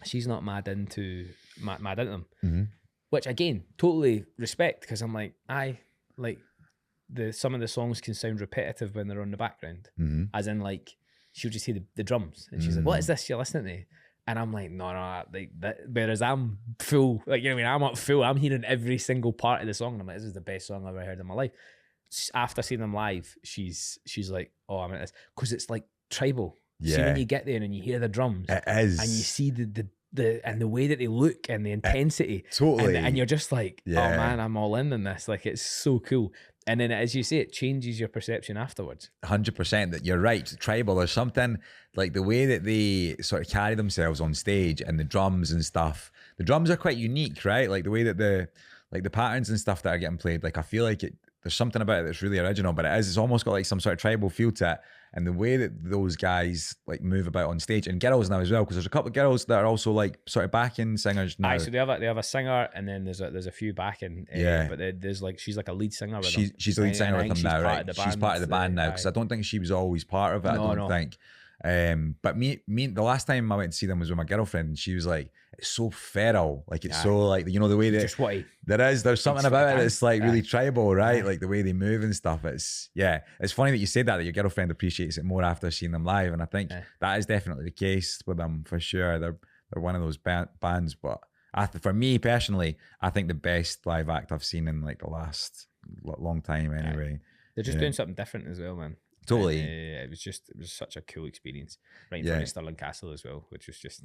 she's not mad into them. Mm-hmm. Which again, totally respect, because I'm like, some of the songs can sound repetitive when they're on the background. Mm-hmm. As in like, she'll just hear the drums and she's like, what is this you're listening to? And I'm like, no, like that. Whereas I'm full, like, you know what I mean? I'm up full. I'm hearing every single part of the song. And I'm like, this is the best song I've ever heard in my life. After seeing them live, she's like, oh, I'm in this. Because it's like tribal. Yeah. See, when you get there and you hear the drums. It is. And you see the way that they look and the intensity. Totally. And you're just like, Yeah. oh man, I'm all in this. Like, it's so cool. And then, as you say, it changes your perception afterwards. 100%. That you're right. Tribal. There's something like the way that they sort of carry themselves on stage and the drums and stuff. The drums are quite unique, right? Like the way that the patterns and stuff that are getting played. Like I feel like there's something about it that's really original, but it's almost got like some sort of tribal feel to it. And the way that those guys like move about on stage, and girls now as well, because there's a couple of girls that are also like sort of backing singers now. So they have a singer, and then there's a few backing. Yeah. But there's like, she's like a lead singer with them. She's a lead singer with them now, right? She's part of the band now, because I don't think she was always part of it. I don't think. But me, the last time I went to see them was with my girlfriend, and she was like, "It's so feral, like it's so like, you know, the way that just what there's something about it that's like really tribal, right? Yeah. Like the way they move and stuff. It's funny that you said that your girlfriend appreciates it more after seeing them live, and I think that is definitely the case with them for sure. They're one of those bands, but for me personally, I think the best live act I've seen in like the last long time anyway. They're just doing something different as well, man. Totally. It was such a cool experience. Right in front of Stirling Castle as well, which was just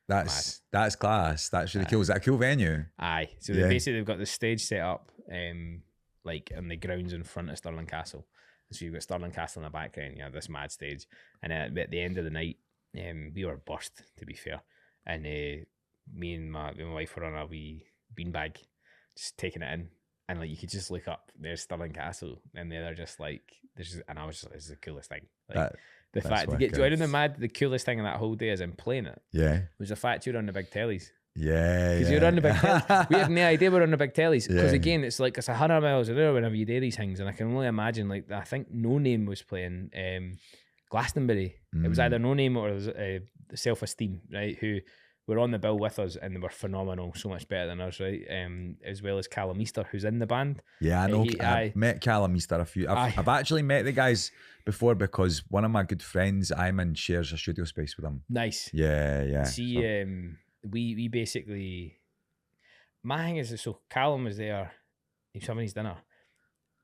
that's class. That's really cool. Is that a cool venue? Aye. So they've got the stage set up like in the grounds in front of Stirling Castle. So you've got Stirling Castle in the background, you have this mad stage. And at the end of the night, we were burst, to be fair. And me and my wife were on a wee beanbag, just taking it in. And like, you could just look up, there's Stirling Castle, and they're just like, and I was just like, this is the coolest thing. Like, the fact to get joined in the coolest thing in that whole day, as in playing it, was the fact you're on the big tellies. Because you're on the big tellies. We had no idea we're on the big tellies. Because again, it's like, it's 100 miles an hour whenever you do these things. And I can only imagine, like, I think No Name was playing Glastonbury. It was either No Name or Self Esteem, right? Who were on the bill with us, and they were phenomenal, so much better than us, right? As well as Callum Easter, who's in the band. Yeah, I know. I've met Callum Easter a few. I've actually met the guys before, because one of my good friends, Ayman, shares a studio space with them. Nice. Yeah. See, we basically, my thing is, so Callum was there, he was having his dinner.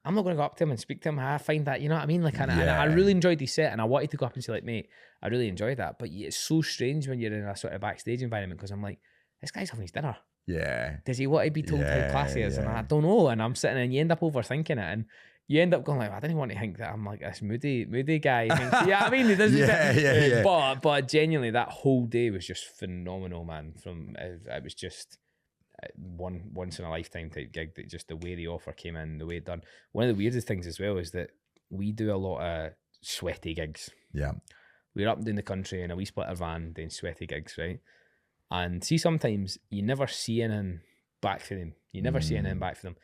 I'm not going to go up to him and speak to him. I find that, you know what I mean? Like, and I really enjoyed his set, and I wanted to go up and say, like, mate, I really enjoyed that. But it's so strange when you're in a sort of backstage environment, because I'm like, this guy's having his dinner. Yeah. Does he want to be told how classy he is? And I don't know. And I'm sitting, and you end up overthinking it, and you end up going like, I didn't want to think that I'm like this moody guy. Thinks, yeah, I mean, it doesn't. But genuinely, that whole day was just phenomenal, man. It was just once in a lifetime type gig. That just the way the offer came in, the way it done. One of the weirdest things as well is that we do a lot of sweaty gigs. Yeah, we're up and down the country in a wee splitter van doing sweaty gigs, right? And see, sometimes you never see anything back for them. You never see anything back for them.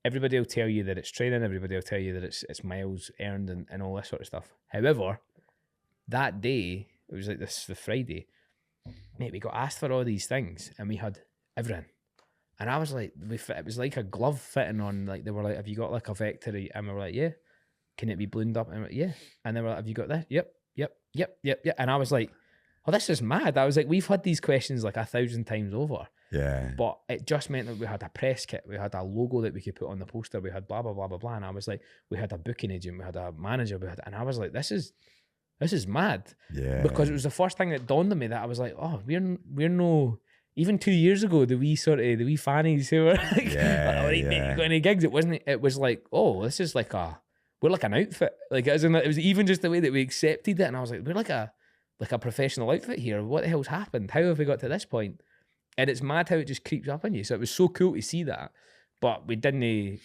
Everybody will tell you that it's training. Everybody will tell you that it's miles earned and all this sort of stuff. However, that day, it was like the Friday, mate, we got asked for all these things, and we had everything. And I was like, it was like a glove fitting on, like, they were like, have you got like a Vectory? And we were like, yeah. Can it be ballooned up? And we were like, yeah. And they were like, have you got this? Yep. And I was like, oh, this is mad. I was like, we've had these questions like 1,000 times over. Yeah. But it just meant that we had a press kit, we had a logo that we could put on the poster, we had blah, blah, blah, blah, blah. And I was like, we had a booking agent, we had a manager, and I was like, this is mad. Yeah. Because it was the first thing that dawned on me that I was like, oh, we're no... Even 2 years ago, the wee fannies who were like, going to gigs, it was like, oh, this is like we're like an outfit. Like, it was even just the way that we accepted it. And I was like, we're like a professional outfit here. What the hell's happened? How have we got to this point? And it's mad how it just creeps up on you. So it was so cool to see that. But we didn't, you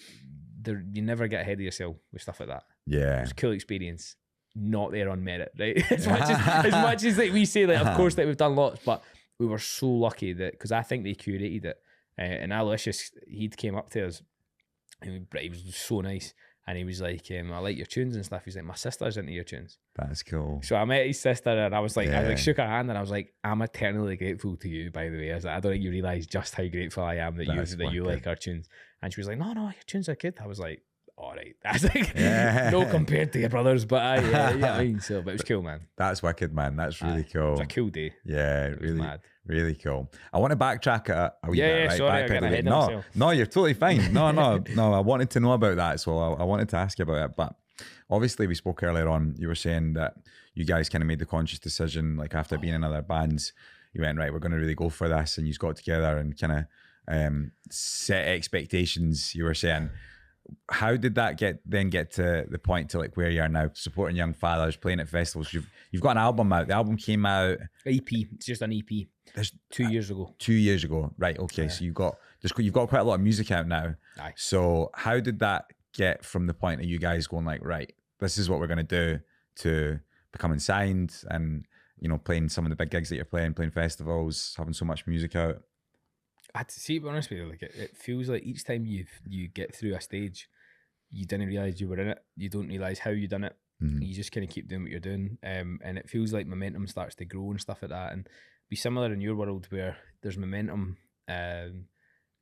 never get ahead of yourself with stuff like that. Yeah. It was a cool experience. Not there on merit, right? as much as like we say, like, of course, that we've done lots, but we were so lucky that, because I think they curated it. And Aloysius, he'd came up to us, and he was so nice. And he was like, I like your tunes and stuff. He's like, my sister's into your tunes. That's cool. So I met his sister, and I was like, I shook her hand, and I was like, I'm eternally grateful to you, by the way. I was like, I don't think you realise just how grateful I am that you like our tunes. And she was like, no, your tunes are good. I was like, all right. That's like, no compared to your brothers, but I mean, so, but it was cool, man. That's wicked, man. That's really cool. It was a cool day. Yeah, really mad. Really cool. I want to backtrack a wee bit, right? Sorry, I got ahead of myself. No, you're totally fine. No. I wanted to know about that, so I wanted to ask you about it. But obviously, we spoke earlier on. You were saying that you guys kind of made the conscious decision, like after being in other bands, you went, right, we're going to really go for this, and you got together and kind of set expectations. You were saying, how did that get to the point to like where you are now, supporting young fathers, playing at festivals? You've got an album out. The album came out. EP. It's just an EP. There's 2 years ago. 2 years ago, right? Okay, so you've got quite a lot of music out now. Aye. So how did that get from the point of you guys going like, right, this is what we're going to do, to becoming signed and playing some of the big gigs that you're playing festivals, having so much music out? I had to see, to be honest with you, like it feels like each time you get through a stage, you didn't realise you were in it. You don't realise how you done it. Mm-hmm. You just kind of keep doing what you're doing, and it feels like momentum starts to grow and stuff like that. And be similar in your world where there's momentum, and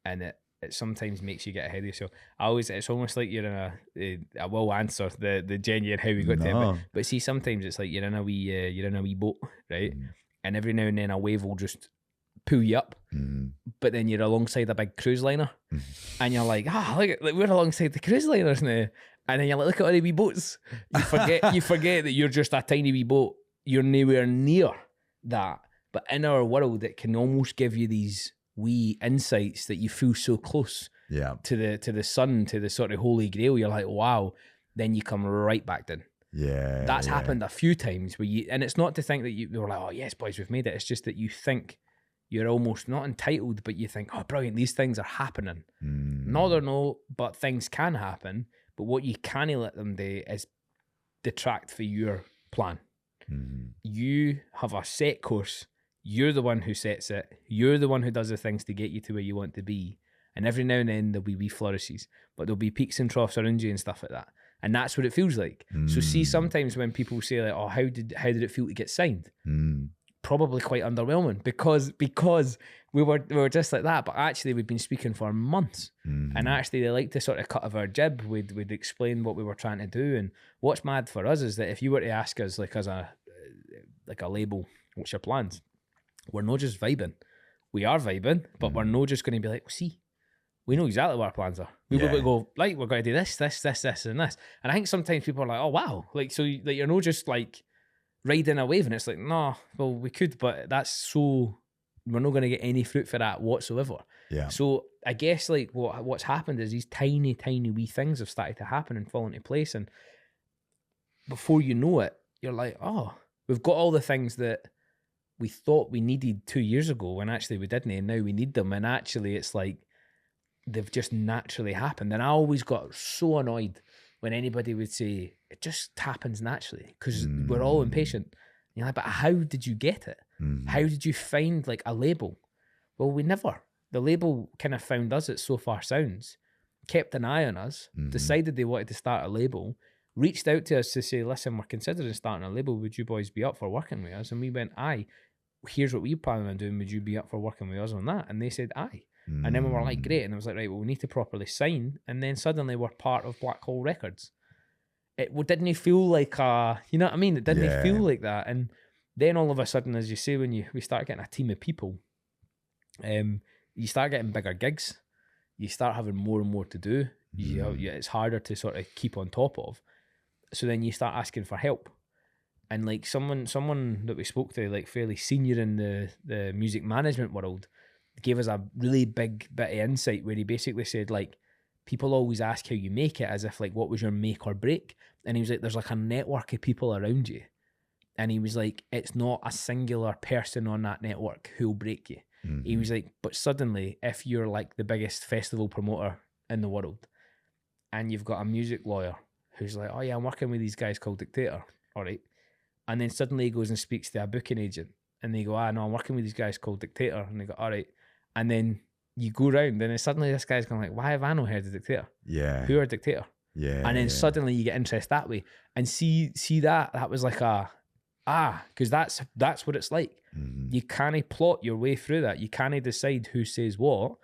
it sometimes makes you get ahead of yourself. It's almost like you're in I will answer the genuine how we got to it, but see, sometimes it's like you're in a wee boat, right? Mm. And every now and then a wave will just pull you up, but then you're alongside a big cruise liner, and you're like, look, we're alongside the cruise liners now, and then you're like, look at all the wee boats. You forget that you're just a tiny wee boat. You're nowhere near that. But in our world, it can almost give you these wee insights that you feel so close to the sun, to the sort of holy grail. You're like, wow. Then you come right back down. Yeah, that's happened a few times and it's not to think that you were like, oh yes, boys, we've made it. It's just that you think you're almost not entitled, but you think, oh, brilliant, these things are happening. No, but things can happen. But what you can't let them do is detract for your plan. You have a set course. You're the one who sets it. You're the one who does the things to get you to where you want to be. And every now and then there'll be wee flourishes, but there'll be peaks and troughs around you and stuff like that. And that's what it feels like. So see, sometimes when people say like, oh, how did it feel to get signed? Probably quite underwhelming because we were just like that. But actually we've been speaking for months, and actually they like to sort of cut of our jib. We'd explain what we were trying to do. And what's mad for us is that if you were to ask us like as a label, what's your plans? We're not just vibing. We are vibing, but we're not just going to be like, see, we know exactly what our plans are. We will go, like, we're going to do this, and this. And I think sometimes people are like, oh, wow. Like, so like, you're not just like riding a wave, and it's like, no, well, we could, but we're not going to get any fruit for that whatsoever. Yeah. So I guess like what's happened is these tiny, tiny wee things have started to happen and fall into place. And before you know it, you're like, oh, we've got all the things that we thought we needed 2 years ago when actually we didn't, and now we need them. And actually it's like they've just naturally happened. And I always got so annoyed when anybody would say it just happens naturally because we're all impatient. And you're like, but how did you get it? How did you find like a label? Well, we never. The label kind of found us at So Far Sounds, kept an eye on us, decided they wanted to start a label, reached out to us to say, listen, we're considering starting a label. Would you boys be up for working with us? And we went, aye. Here's what we're planning on doing. Would you be up for working with us on that? And they said, aye. And then we were like, great. And I was like, right, well, we need to properly sign. And then suddenly we're part of Black Hole Records. It didn't feel like you know what I mean? It didn't feel like that. And then all of a sudden, as you say, when we start getting a team of people, you start getting bigger gigs. You start having more and more to do. It's harder to sort of keep on top of. So then you start asking for help. And like someone that we spoke to, like fairly senior in the music management world, gave us a really big bit of insight where he basically said, like, people always ask how you make it as if like, what was your make or break? And he was like, there's like a network of people around you. And he was like, it's not a singular person on that network who'll break you. He was like, but suddenly, if you're like the biggest festival promoter in the world, and you've got a music lawyer who's like, oh yeah, I'm working with these guys called Dictator, all right, and then suddenly he goes and speaks to a booking agent, and they go, no, I'm working with these guys called Dictator, and they go, all right, and then you go round, and then suddenly this guy's going like, why have I not heard of Dictator? Yeah. Who are Dictator? Yeah. And then suddenly you get interest that way, and see that was like because that's what it's like. You can't plot your way through that. You can't decide who says what,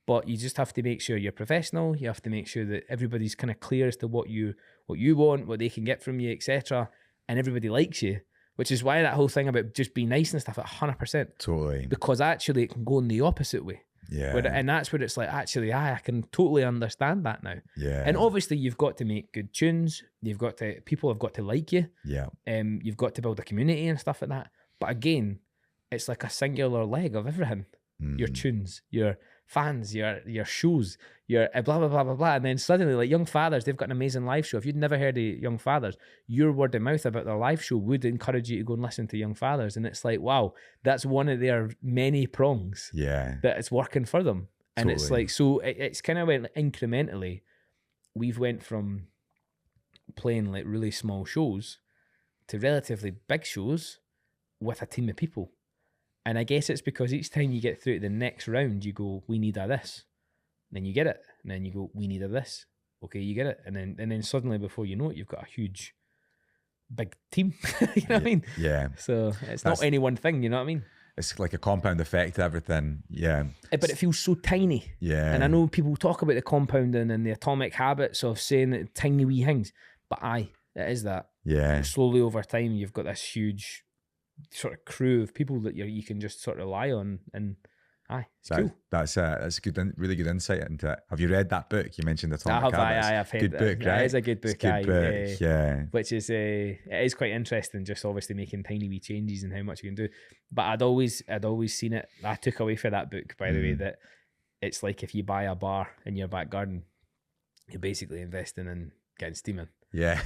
but you just have to make sure you're professional. You have to make sure that everybody's kind of clear as to what you want, what they can get from you, etc. And everybody likes you, which is why that whole thing about just being nice and stuff, 100%. Totally. Because actually it can go in the opposite way. Yeah. And that's where it's like, actually, I can totally understand that now. Yeah. And obviously you've got to make good tunes. People have got to like you. Yeah. You've got to build a community and stuff like that. But again, it's like a singular leg of everything. Your tunes, your fans, your shows, your blah, blah, blah, blah, blah. And then suddenly, like Young Fathers, they've got an amazing live show. If you'd never heard of Young Fathers, your word of mouth about their live show would encourage you to go and listen to Young Fathers. And it's like, wow, that's one of their many prongs that it's working for them. And it's like, so it's kind of went incrementally. We've went from playing like really small shows to relatively big shows with a team of people. And I guess it's because each time you get through to the next round, you go, we need a this. And then you get it. And then you go, we need a this. Okay, you get it. And then suddenly before you know it, you've got a huge, big team. You know what I mean? Yeah. So it's not any one thing, you know what I mean? It's like a compound effect to everything. Yeah. But it feels so tiny. Yeah. And I know people talk about the compounding and the atomic habits of saying that tiny wee things. But it is that. Yeah. Slowly over time, you've got this huge sort of crew of people that you can just sort of rely on, and it's cool. That's a good, really good insight into it. Have you read that book? You mentioned Atomic Habits. I've heard good book, right? It is a good book. It's a good book, yeah. Which is it is quite interesting, just obviously making tiny wee changes and how much you can do. But I'd always seen it. I took away from that book, by the way, that it's like if you buy a bar in your back garden, you're basically investing in getting steaming. Yeah.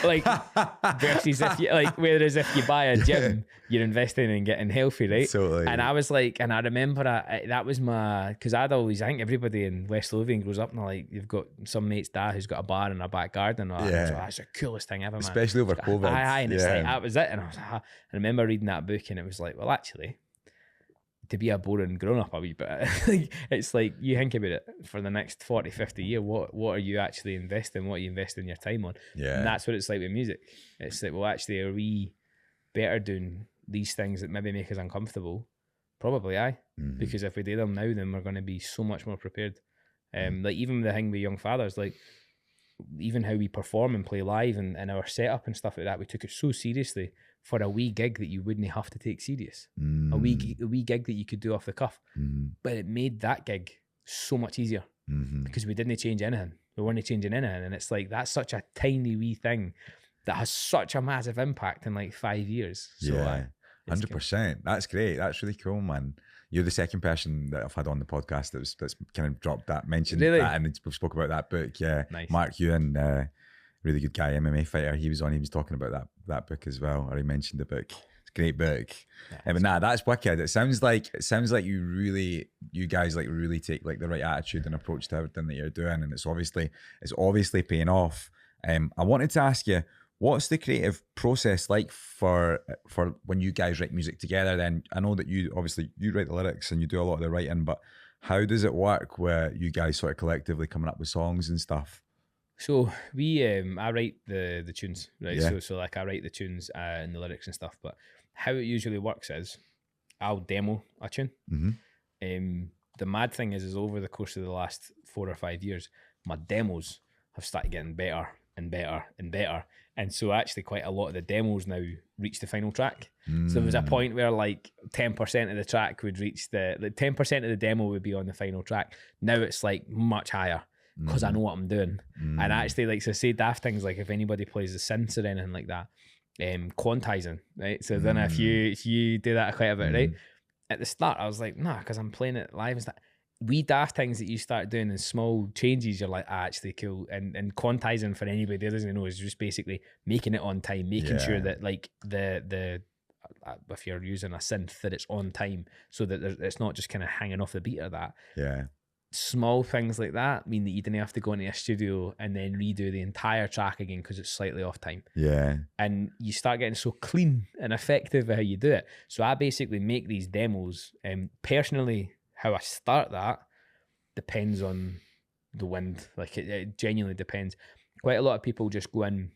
like versus whereas if you buy a gym, you're investing in getting healthy, right? Totally. And I was like, and I remember that was because I think everybody in West Lothian grows up and like, you've got some mate's dad who's got a bar in a back garden. Or that's the coolest thing ever, man. Especially over COVID. And it's like, that was it. And I remember reading that book and it was like, well, actually, to be a boring grown-up a wee bit, it's like you think about it for the next 40, 50 years, what are you actually investing? What are you investing your time on? Yeah. And that's what it's like with music. It's like, well, actually, are we better doing these things that maybe make us uncomfortable? Probably, because if we do them now, then we're going to be so much more prepared. Like even the thing with Young Fathers, like even how we perform and play live and our setup and stuff like that, we took it so seriously for a wee gig that you wouldn't have to take serious. A wee gig that you could do off the cuff. But it made that gig so much easier because we didn't change anything. We weren't changing anything. And it's like, that's such a tiny wee thing that has such a massive impact in like 5 years. So, yeah, 100%. That's great. That's really cool, man. You're the second person that I've had on the podcast that's kind of dropped that, mentioned that, and we spoke about that book. Yeah, nice. Mark Ewan, really good guy, MMA fighter. He was talking about that book as well, or he mentioned the book. It's a great book. Yeah, but that's wicked. It sounds like you guys like really take like the right attitude and approach to everything that you're doing, and it's obviously paying off. I wanted to ask you, what's the creative process like for when you guys write music together? Then I know that you write the lyrics and you do a lot of the writing, but how does it work where you guys sort of collectively coming up with songs and stuff? So I write the tunes, right? Yeah. So like I write the tunes and the lyrics and stuff, but how it usually works is I'll demo a tune. The mad thing is over the course of the last 4 or 5 years, my demos have started getting better and better and better. And so actually quite a lot of the demos now reach the final track. So there was a point where like 10% of the track would reach 10% of the demo would be on the final track. Now it's like much higher because I know what I'm doing. And actually, like, so say daft things like if anybody plays the synths or anything like that, quantizing, right? So then if you do that quite a bit, right? At the start, I was like, nah, because I'm playing it live and stuff. We daft things that you start doing in small changes, you're like, actually cool. And quantizing, for anybody that doesn't know, is just basically making it on time, making sure that like the if you're using a synth, that it's on time, so that it's not just kind of hanging off the beat or that. Yeah. Small things like that mean that you didn't have to go into a studio and then redo the entire track again because it's slightly off time. Yeah. And you start getting so clean and effective at how you do it. So I basically make these demos. Personally, how I start that depends on the wind. Like it genuinely depends. Quite a lot of people just go in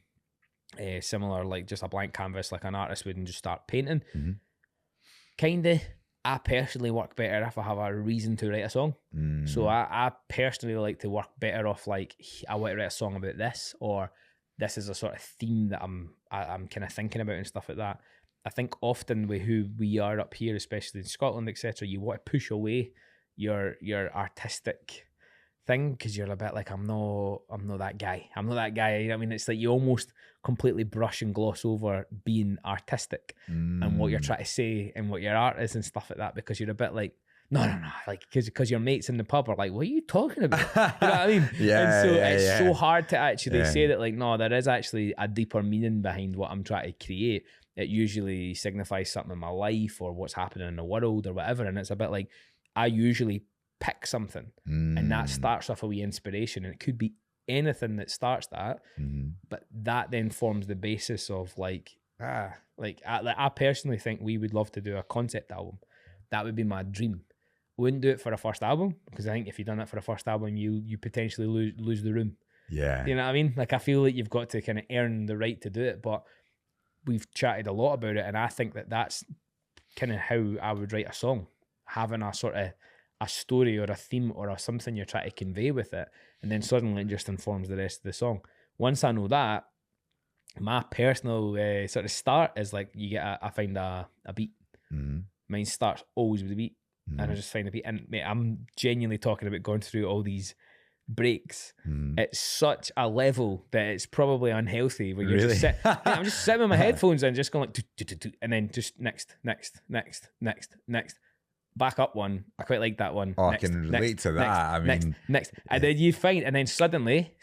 similar, like just a blank canvas, like an artist would, and just start painting. Mm-hmm. Kinda. I personally work better if I have a reason to write a song. So I personally like to work better off like, I want to write a song about this, or this is a sort of theme that I'm kind of thinking about and stuff like that. I think often with who we are up here, especially in Scotland, etc., you want to push away your artistic thing because you're a bit like, I'm not that guy. I'm not that guy. You know what I mean? It's like you almost completely brush and gloss over being artistic and what you're trying to say and what your art is and stuff like that, because you're a bit like, no, like because your mates in the pub are like, what are you talking about? You know what I mean? Yeah. And so it's so hard to actually say that, like, no, there is actually a deeper meaning behind what I'm trying to create. It usually signifies something in my life or what's happening in the world or whatever, and it's a bit like, I usually pick something and that starts off a wee inspiration, and it could be anything that starts that, but that then forms the basis of like I personally think we would love to do a concept album. That would be my dream. Wouldn't do it for a first album, because I think if you've done it for a first album, you potentially lose the room. Yeah. You know what I mean? Like, I feel like you've got to kind of earn the right to do it, but we've chatted a lot about it, and I think that that's kind of how I would write a song, having a sort of a story or a theme or something you're trying to convey with it, and then suddenly it just informs the rest of the song. Once I know that, my personal sort of start is like, I find a beat. Mine starts always with a beat, and I just find a beat. And mate, I'm genuinely talking about going through all these breaks. It's such a level that it's probably unhealthy, where you're just I'm just sitting with my headphones and just going like, and then just next, back up one. I quite like that one. Oh, next, I can relate to that. Next. And then you find, and then suddenly,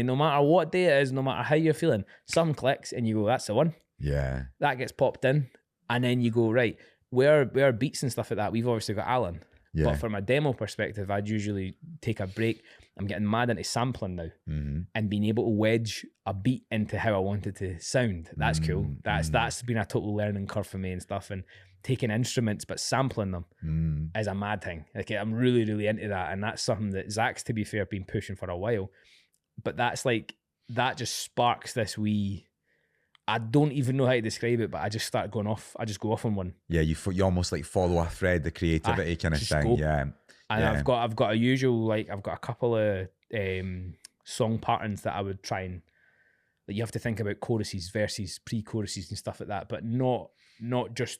no matter what day it is, no matter how you're feeling, something clicks and you go, that's the one. Yeah. That gets popped in. And then you go, right, where beats and stuff like that, we've obviously got Alan. Yeah. But from a demo perspective, I'd usually take a break. I'm getting mad into sampling now and being able to wedge a beat into how I want it to sound. That's cool. That's been a total learning curve for me and stuff. And taking instruments but sampling them is a mad thing. Like, I'm really, really into that, and that's something that Zach's, to be fair, been pushing for a while. But that's like, that just sparks this wee, I don't even know how to describe it, but I just start going off. I just go off on one. Yeah, you almost like follow a thread, the creativity kind of thing. Go. Yeah, and yeah. I've got a usual, like, I've got a couple of song patterns that I would try and, like, you have to think about choruses, verses, pre-choruses and stuff like that, but not just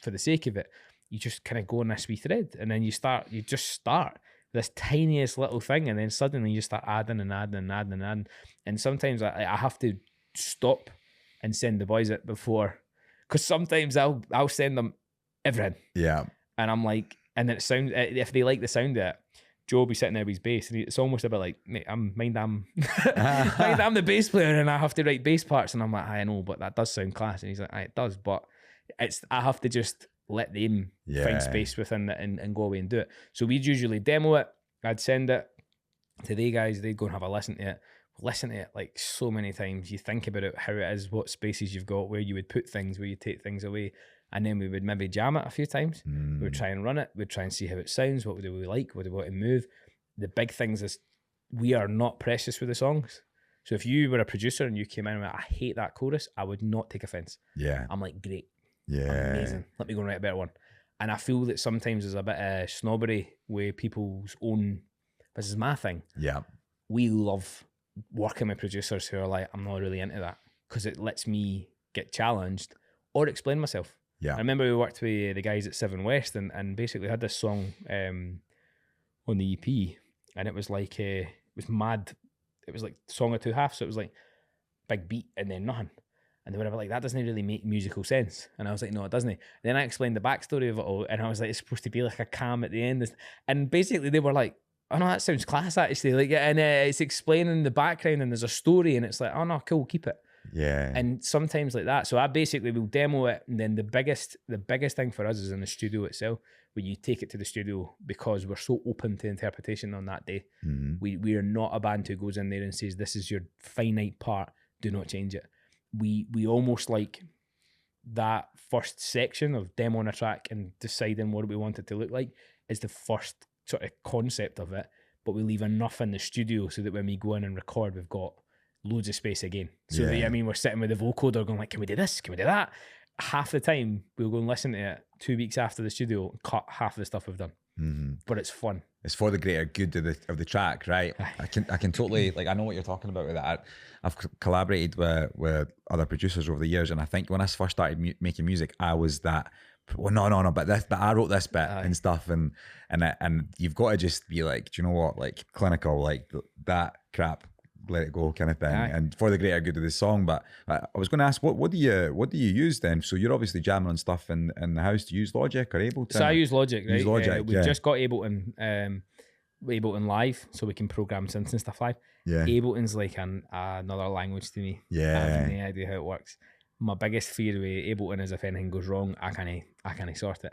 for the sake of it. You just kind of go on this wee thread, and then you just start this tiniest little thing, and then suddenly you start adding and adding and adding and adding. And sometimes I have to stop and send the boys it before, because sometimes I'll send them everything. Yeah. And I'm like, and then it sounds, if they like the sound of it, Joe will be sitting there with his bass, and it's almost a bit like, mate, I'm the bass player and I have to write bass parts, and I'm like, I know, but that does sound class. And he's like, it does, but I have to just let them find space within it and go away and do it. So we'd usually demo it. I'd send it to the guys. They'd go and have a listen to it like so many times. You think about it, how it is, what spaces you've got, where you would put things, where you take things away, and then we would maybe jam it a few times. We would try and run it. We'd try and see how it sounds. What do we like? What do we want to move? The big things is, we are not precious with the songs. So if you were a producer and you came in and went, I hate that chorus, I would not take offense. Yeah. I'm like, great. Yeah. Amazing. Let me go and write a better one. And I feel that sometimes there's a bit of snobbery with people's own, this is my thing. Yeah. We love working with producers who are like, I'm not really into that, because it lets me get challenged or explain myself. Yeah. I remember we worked with the guys at Seven West and basically had this song on the EP, and it was like, it was mad. It was like song of two halves. So it was like big beat and then nothing. And they were like, that doesn't really make musical sense. And I was like, no, it doesn't. And then I explained the backstory of it all, and I was like, it's supposed to be like a cam at the end. And basically they were like, oh no, that sounds class actually. Like, and it's explaining the background, and there's a story, and it's like, oh no, cool, keep it. Yeah. And sometimes like that. So I basically will demo it, and then the biggest thing for us is in the studio itself, when you take it to the studio, because we're so open to interpretation on that day. We are not a band who goes in there and says, this is your finite part, do not change it. We almost like that first section of demoing a track and deciding what we want it to look like is the first sort of concept of it, but we leave enough in the studio so that when we go in and record, we've got loads of space again. So that, I mean, we're sitting with the vocoder going like, can we do this? Can we do that? Half the time we'll go and listen to it 2 weeks after the studio and cut half the stuff we've done. But it's fun. It's for the greater good of the track, right? I can totally, like, I know what you're talking about with that. I've collaborated with other producers over the years, and I think when I first started making music, I was that, well, no, but I wrote this bit and stuff, and you've got to just be like, do you know what, like clinical, like that crap, let it go kind of thing, and for the greater good of the song. But I was going to ask, what do you use then? So you're obviously jamming on stuff in the house. Do you use Logic or Ableton? So I use Logic, right? Use Logic, we've just got Ableton Live, so we can program synths and stuff live. Ableton's like another language to me. I have no idea how it works. My biggest fear with Ableton is if anything goes wrong, I can't sort it.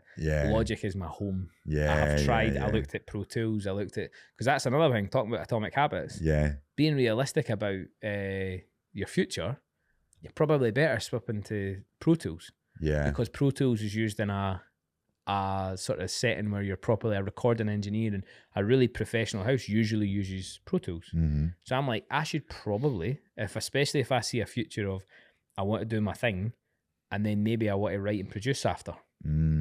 Logic is my home. I have tried. I looked at Pro Tools. I looked at, because that's another thing, talking about atomic habits. Being realistic about your future, you're probably better swapping to Pro Tools. Because Pro Tools is used in a sort of setting where you're properly a recording engineer, and a really professional house usually uses Pro Tools. So I'm like, I should probably, especially if I see a future of, I want to do my thing, and then maybe I want to write and produce after.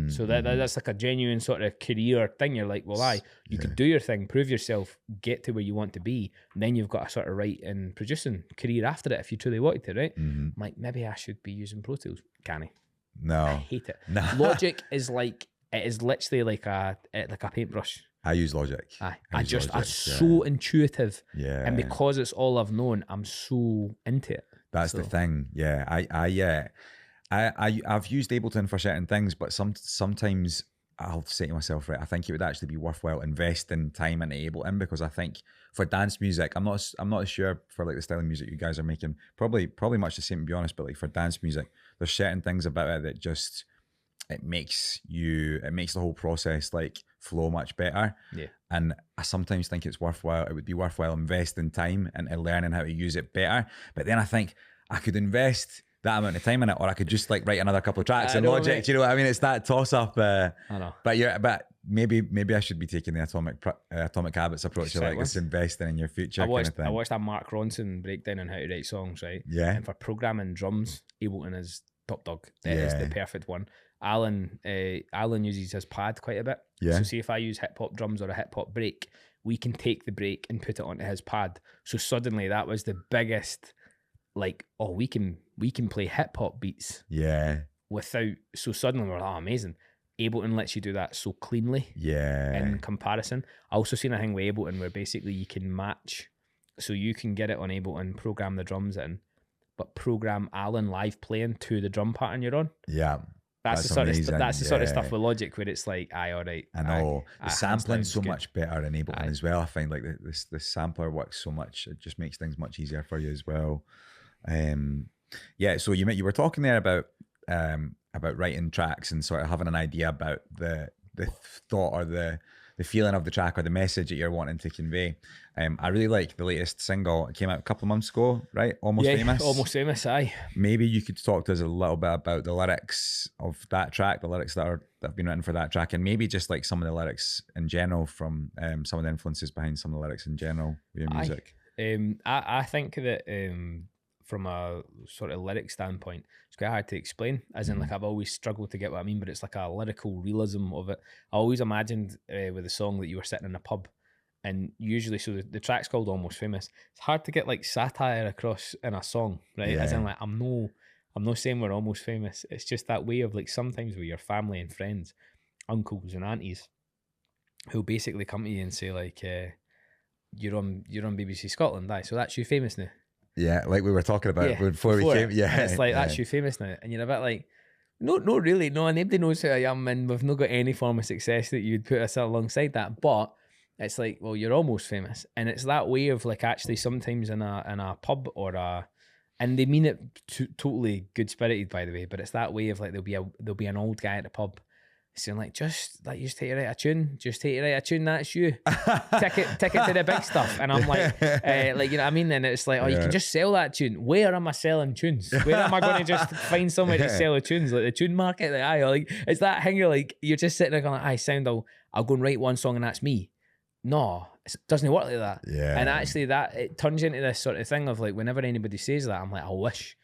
So that's like a genuine sort of career thing. You're like, well, you could do your thing, prove yourself, get to where you want to be, and then you've got a sort of write and producing career after it if you truly wanted to, right? I'm like, maybe I should be using Pro Tools. Can I? No. I hate it. No. Logic is like, it is literally like a paintbrush. I use Logic. I'm so intuitive. And because it's all I've known, I'm so into it. That's the thing. I've used Ableton for certain things, but sometimes I'll say to myself, right, I think it would actually be worthwhile investing time into Ableton, because I think for dance music, I'm not sure for like the style of music you guys are making, probably much the same, to be honest, but like for dance music, there's certain things about it that just, it makes the whole process like flow much better. And I sometimes think it would be worthwhile investing time into learning how to use it better. But then I think I could invest that amount of time in it, or I could just like write another couple of tracks in Logic. Do you know what I mean? It's that toss up. I know. But maybe I should be taking the atomic habits approach. Like it's investing in your future. I watched that Mark Ronson breakdown on how to write songs, right? And for programming drums, Ableton is top dog. That is the perfect one. Alan uses his pad quite a bit. So see if I use hip hop drums or a hip hop break, we can take the break and put it onto his pad. So suddenly that was the biggest, like, oh, we can play hip hop beats. Without, so suddenly we're like, oh, amazing. Ableton lets you do that so cleanly. In comparison. I also seen a thing with Ableton where basically you can match, so you can get it on Ableton, program the drums in, but program Alan live playing to the drum pattern you're on. That's the sort of stuff with Logic where it's like, all right. I know. The sampling's so much better in Ableton as well. I find like the sampler works so much. It just makes things much easier for you as well. So you were talking there about writing tracks and sort of having an idea about the thought or the feeling of the track or the message that you're wanting to convey. I really like the latest single. It came out a couple of months ago, right? Almost Famous. Almost Famous, aye. Maybe you could talk to us a little bit about the lyrics of that track, the lyrics that have been written for that track, and maybe just like some of the lyrics in general from some of the influences behind some of the lyrics in general with your music. I think that from a sort of lyric standpoint, it's quite hard to explain, as in like I've always struggled to get what I mean, but it's like a lyrical realism of it. I always imagined with the song that you were sitting in a pub, and usually, so the track's called Almost Famous. It's hard to get like satire across in a song, right? As in like, I'm no saying we're almost famous. It's just that way of like sometimes with your family and friends, uncles and aunties, who'll basically come to you and say like, you're on BBC Scotland, aye, so that's you famous now. Yeah, like we were talking about before we came. And it's like, that's you famous now. And you're a bit like, no, really, no, nobody knows who I am, and we've not got any form of success that you'd put us alongside that. But it's like, well, you're almost famous. And it's that way of like actually sometimes in a pub or And they mean it totally good spirited, by the way. But it's that way of like there'll be an old guy at the pub saying like, just like, just take you write a tune, that's you. ticket to the big stuff. And I'm like, you know what I mean? And it's like, oh, you can just sell that tune. Where am I selling tunes? Where am I going to just find somewhere to sell the tunes? Like the tune market, like it's that thing. You're like, you're just sitting there going, I'll go and write one song and that's me. No, it doesn't work like that. Yeah. And actually that it turns into this sort of thing of like, whenever anybody says that, I'm like, I wish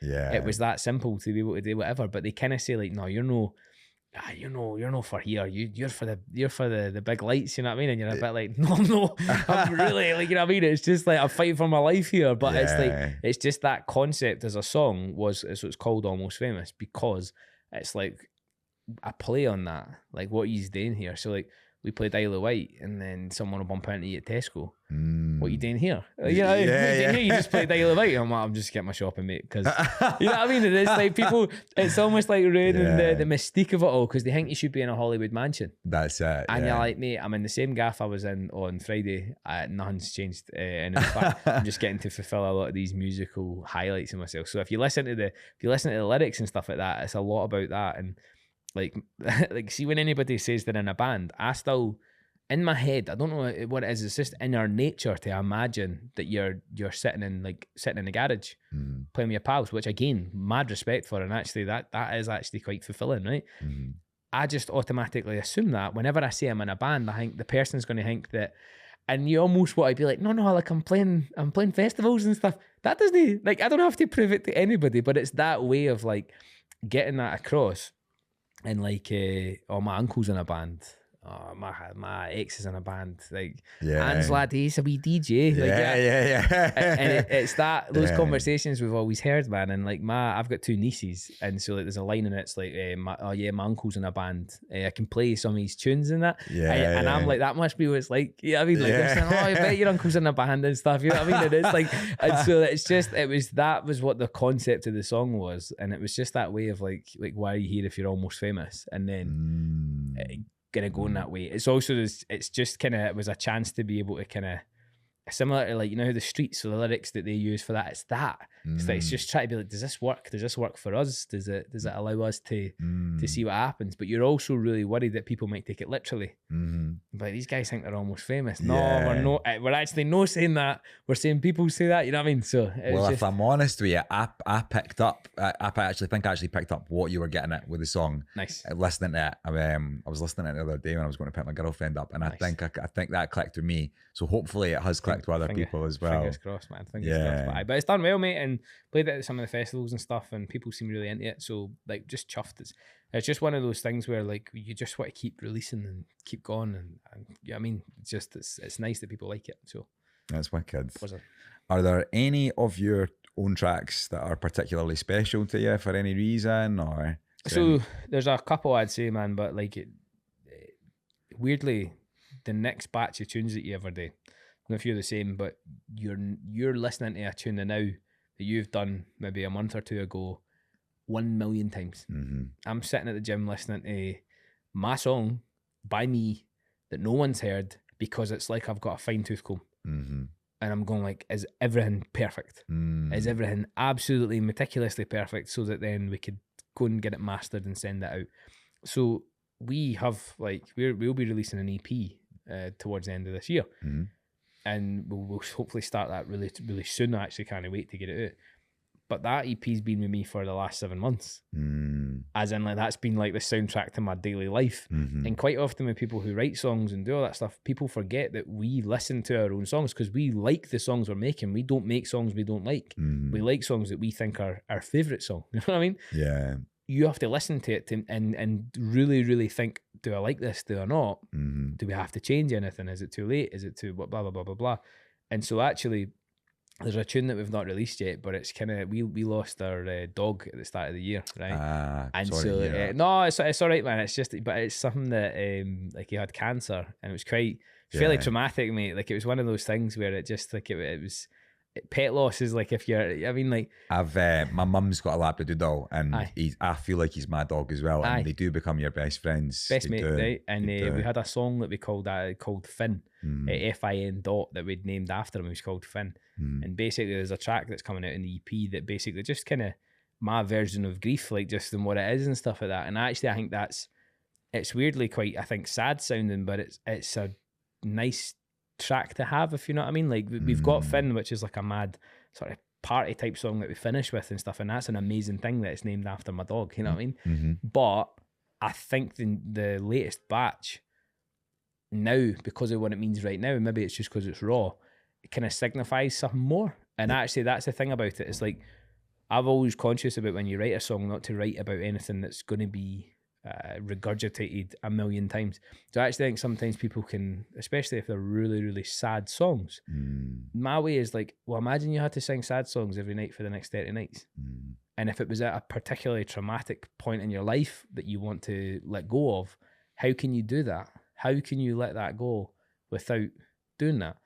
it was that simple to be able to do whatever. But they kind of say like, no, you're no for here. You're for the big lights, you know what I mean? And you're a bit like, no, I'm really like, you know what I mean? It's just like I'm fighting for my life here. But it's like, it's just that concept as a song is what's called Almost Famous, because it's like a play on that, like what he's doing here. So like we played Isle of Wight and then someone will bump into you at Tesco. What are you doing here? You know, you just played Isle of Wight. I'm like, I'm just getting my shopping, mate, because you know what I mean? It is like people, it's almost like ruining the mystique of it all, because they think you should be in a Hollywood mansion. That's it. And you're like, mate, I'm in the same gaff I was in on Friday. Nothing's changed. And in fact, I'm just getting to fulfill a lot of these musical highlights in myself. So if you listen to the lyrics and stuff like that, it's a lot about that. And like see, when anybody says they're in a band, I still, in my head, I don't know what it is. It's just in our nature to imagine that you're sitting in the garage playing with your pals, which again, mad respect for, and actually that is actually quite fulfilling, right? I just automatically assume that whenever I say I'm in a band, I think the person's going to think that, and you almost want to be like, no, like I'm playing festivals and stuff. That doesn't, like, I don't have to prove it to anybody, but it's that way of like getting that across. And like, my uncle's in a band. Oh, my ex is in a band. Like, Anne's lad, he's a wee DJ. Like, and it's those conversations we've always heard, man. And like, I've got 2 nieces, and so like, there's a line in it. It's like, my uncle's in a band. I can play some of his tunes and that. And I'm like, that must be what it's like. Yeah, I mean, like, they're saying, oh, I bet your uncle's in a band and stuff. You know what I mean? It is like, and so it's just, that was what the concept of the song was, and it was just that way of like why are you here if you're almost famous? And then. Gonna go in that way. It's also it's just kind of, it was a chance to be able to kind of, similar to like, you know how the Streets, or the lyrics that they use for that, it's that. It's like, it's just trying to be like, does this work for us? Does it allow us to see what happens? But you're also really worried that people might take it literally. But these guys think they're almost famous. No, we're not. We're actually not saying that. We're saying people say that. You know what I mean? So if I'm honest with you, I actually picked up what you were getting at with the song. Nice. Listening to it, I was listening to it the other day when I was going to pick my girlfriend up, and nice. I think that clicked with me. So hopefully it has clicked with other people as well. Fingers crossed, man. Fingers crossed. But it's done well, mate, and played it at some of the festivals and stuff, and people seem really into it. So like, just chuffed. It's just one of those things where like you just want to keep releasing and keep going, and yeah, I mean, it's nice that people like it. So that's wicked. Are there any of your own tracks that are particularly special to you for any reason, or? So there's a couple I'd say, man, but like weirdly, the next batch of tunes that you ever do, I don't know if you're the same, but you're listening to a tune now that you've done maybe a month or 2 ago 1 million times. I'm sitting at the gym listening to my song by me that no one's heard, because it's like I've got a fine tooth comb. And I'm going like, is everything perfect? Is everything absolutely meticulously perfect, so that then we could go and get it mastered and send it out? So we have like, we'll be releasing an EP towards the end of this year. And we'll hopefully start that really, really soon. I actually can't wait to get it out. But that EP's been with me for the last 7 months. As in, like, that's been like the soundtrack to my daily life. And quite often with people who write songs and do all that stuff, people forget that we listen to our own songs because we like the songs we're making. We don't make songs we don't like. We like songs that we think are our favourite song. You know what I mean? Yeah. You have to listen to it and really, really think, do I like this? Do I not? Do we have to change anything? Is it too late? Is it too blah, blah, blah, blah, blah? And so actually, there's a tune that we've not released yet, but it's kind of, we lost our dog at the start of the year, right? And so, no, it's all right, man. It's just, but it's something that, like, he had cancer, and it was quite fairly traumatic, mate. Like, it was one of those things where it just, like, it was, pet loss is like, if you're, I mean, like, I've my mum's got a Labradoodle, and I feel like he's my dog as well, and they do become your best friends, best mate, right? And we had a song that we called Finn, Fin. That we'd named after him. He was called Finn, And basically there's a track that's coming out in the EP that basically just kind of my version of grief, like just in what it is and stuff like that. And actually I think it's weirdly quite, I think, sad sounding, but it's a nice track to have, if you know what I mean. Like we've got Finn, which is like a mad sort of party type song that we finish with and stuff, and that's an amazing thing that it's named after my dog, you know what I mean. But I think the latest batch now, because of what it means right now, and maybe it's just because it's raw, it kind of signifies something more. And actually that's the thing about it, it's like I've always conscious about when you write a song not to write about anything that's going to be regurgitated a million times. So I actually think sometimes people can, especially if they're really, really sad songs, my way is like, well, imagine you had to sing sad songs every night for the next 30 nights. And if it was at a particularly traumatic point in your life that you want to let go of, how can you do that? How can you let that go without doing that?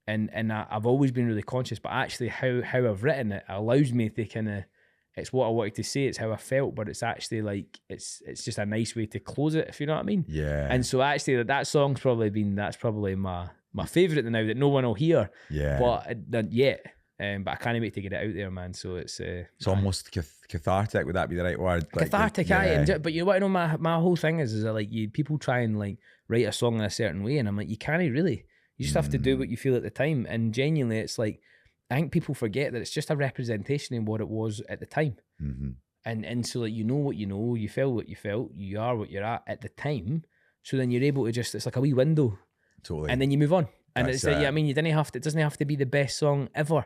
And I've always been really conscious, but actually how I've written it allows me to kind of, it's what I wanted to say, it's how I felt, but it's actually like, it's just a nice way to close it, if you know what I mean. Yeah. And so actually that's probably my favourite now that no one will hear. Yeah. But yet. But I can't wait to get it out there, man. So it's almost cathartic. Would that be the right word? Cathartic, yeah. But you know what? I know my whole thing is that like people try and like write a song in a certain way, and I'm like, you can't really. You just have to do what you feel at the time. And genuinely, it's like I think people forget that it's just a representation of what it was at the time. And so like you know what you know, you felt what you felt, you are what you're at the time. So then you're able to just, it's like a wee window, totally, and then you move on. And That's it's like, yeah, I mean, it doesn't have to be the best song ever.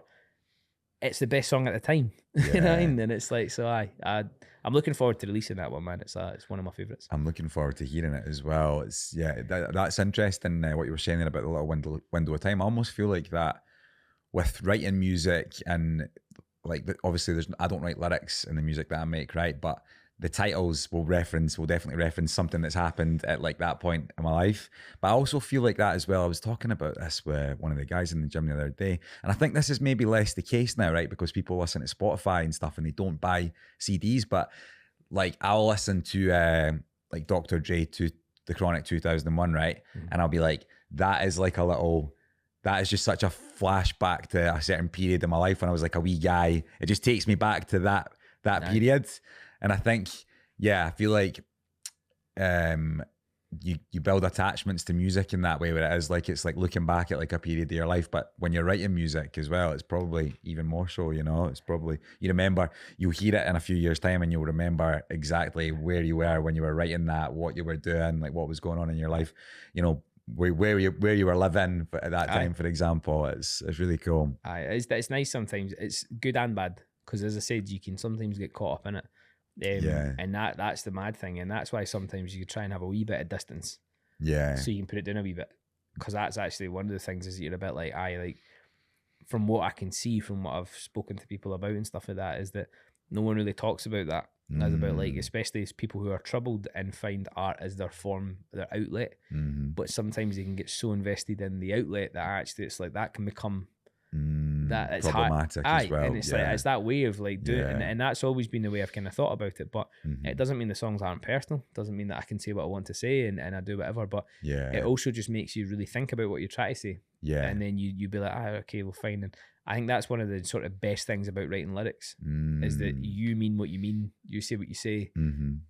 It's the best song at the time. Yeah. You know what I mean? And it's like, so I'm looking forward to releasing that one, man. It's one of my favourites. I'm looking forward to hearing it as well. It's that's interesting. What you were saying there about the little window of time. I almost feel like that with writing music, and like obviously I don't write lyrics in the music that I make, right? But the titles will definitely reference something that's happened at like that point in my life. But I also feel like that as well. I was talking about this with one of the guys in the gym the other day, and I think this is maybe less the case now, right? Because people listen to Spotify and stuff and they don't buy CDs. But like I'll listen to like Dr. Dre to The Chronic 2001, right? And I'll be like, that is just such a flashback to a certain period in my life when I was like a wee guy. It just takes me back to that period. And I think, I feel like you build attachments to music in that way, where it's like looking back at like a period of your life. But when you're writing music as well, it's probably even more so, you know. It's probably, you'll hear it in a few years' time and you'll remember exactly where you were when you were writing that, what you were doing, like what was going on in your life, you know, where you were living at that time, for example. It's really cool. It's nice sometimes. It's good and bad, because as I said, you can sometimes get caught up in it. And that's the mad thing, and that's why sometimes you try and have a wee bit of distance, so you can put it down a wee bit, because that's actually one of the things is that you're a bit like from what I can see, from what I've spoken to people about and stuff like that, is that no one really talks about that. As about like, especially as people who are troubled and find art as their form, their outlet, but sometimes they can get so invested in the outlet that actually it's like that can become that it's problematic as well. And it's like it's that way of like doing it, and that's always been the way I've kind of thought about it. But it doesn't mean the songs aren't personal. It doesn't mean that I can say what I want to say and I do whatever. But it also just makes you really think about what you're trying to say. And then you be like, okay, well, fine. And I think that's one of the sort of best things about writing lyrics is that you mean what you mean, you say what you say,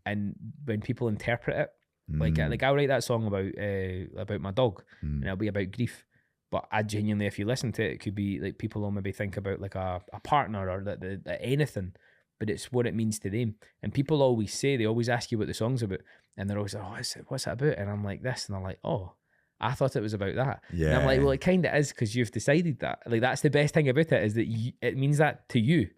and when people interpret it, like I'll write that song about my dog, and it'll be about grief. But I genuinely, if you listen to it, it could be like people will maybe think about like a partner or that anything, but it's what it means to them. And people always say, they always ask you what the song's about, and they're always like, oh, what's it about? And I'm like this, and they're like, oh, I thought it was about that. And I'm like, well, it kind of is, because you've decided that. Like that's the best thing about it, is that it means that to you,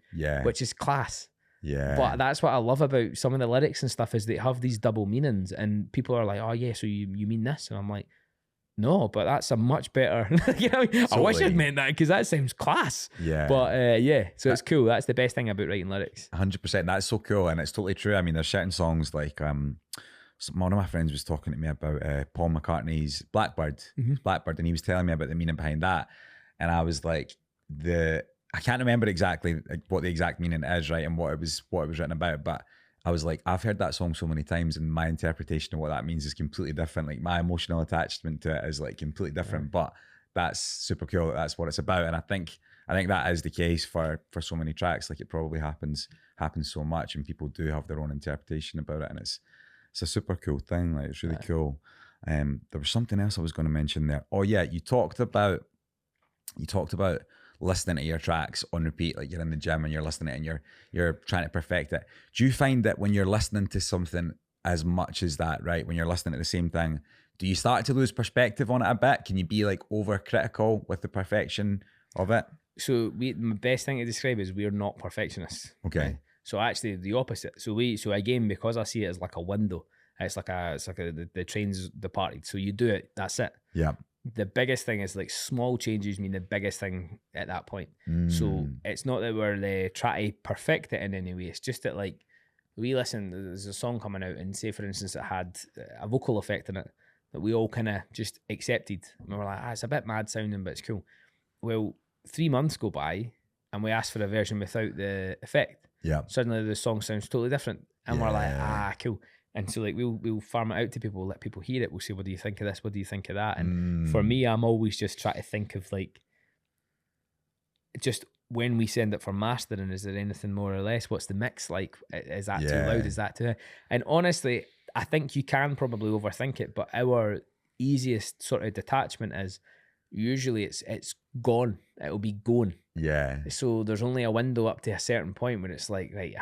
which is class. But that's what I love about some of the lyrics and stuff, is they have these double meanings, and people are like, oh yeah, so you mean this? And I'm like, no, but that's a much better. You know, totally. I wish I'd meant that, because that sounds class. But so it's cool. That's the best thing about writing lyrics. 100%. That's so cool, and it's totally true. I mean, there's certain songs like one of my friends was talking to me about Paul McCartney's Blackbird, and he was telling me about the meaning behind that, and I was like, I can't remember exactly what the exact meaning is, right, and what it was written about, but I was like, I've heard that song so many times, and my interpretation of what that means is completely different. Like my emotional attachment to it is like completely different, but that's super cool. That's what it's about. And I think I think that is the case for so many tracks. Like it probably happens so much, and people do have their own interpretation about it, and it's a super cool thing. Like it's really cool. There was something else I was going to mention there. Oh yeah, you talked about listening to your tracks on repeat, like you're in the gym and you're listening to it and you're trying to perfect it. Do you find that when you're listening to something as much as that, right, when you're listening to the same thing, do you start to lose perspective on it a bit? Can you be like overcritical with the perfection of it? So the best thing to describe is we're not perfectionists. Okay. Right? So actually the opposite. So again, because I see it as like a window, it's like the train's departed. So you do it, that's it. Yeah. The biggest thing is like small changes mean the biggest thing at that point. So it's not that we're trying to perfect it in any way. It's just that like we listen, there's a song coming out and say for instance it had a vocal effect in it that we all kind of just accepted. And we were like, it's a bit mad sounding, but it's cool. Well, 3 months go by and we ask for a version without the effect. Yeah. Suddenly the song sounds totally different. And we're like, cool. And so like we'll farm it out to people, let people hear it. We'll say, what do you think of this? What do you think of that? And for me, I'm always just trying to think of like, just when we send it for mastering, is there anything more or less? What's the mix like? Is that too loud? Is that too? And honestly, I think you can probably overthink it, but our easiest sort of detachment is usually it's gone. It'll be going. Yeah. So there's only a window up to a certain point where it's like, right,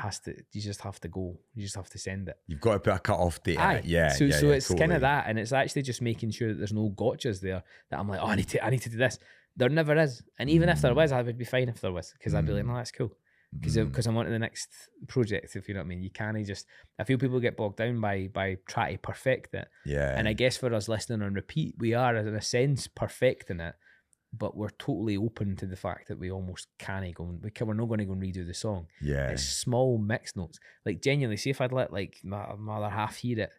you just have to go. You just have to send it. You've got to put a cut-off date in it. Yeah. So it's totally. kind of that. And it's actually just making sure that there's no gotchas there that I'm like, I need to do this. There never is. And even if there was, I would be fine if there was, because I'd be like, no, that's cool. Because I'm on to the next project, if you know what I mean. You can't just, I feel people get bogged down by trying to perfect it. Yeah. And I guess for us listening on repeat, we are in a sense perfecting it, but we're totally open to the fact that we almost can't go, we're not going to go and redo the song. Yeah. It's small mix notes. Like genuinely, see if I'd let like my other half hear it,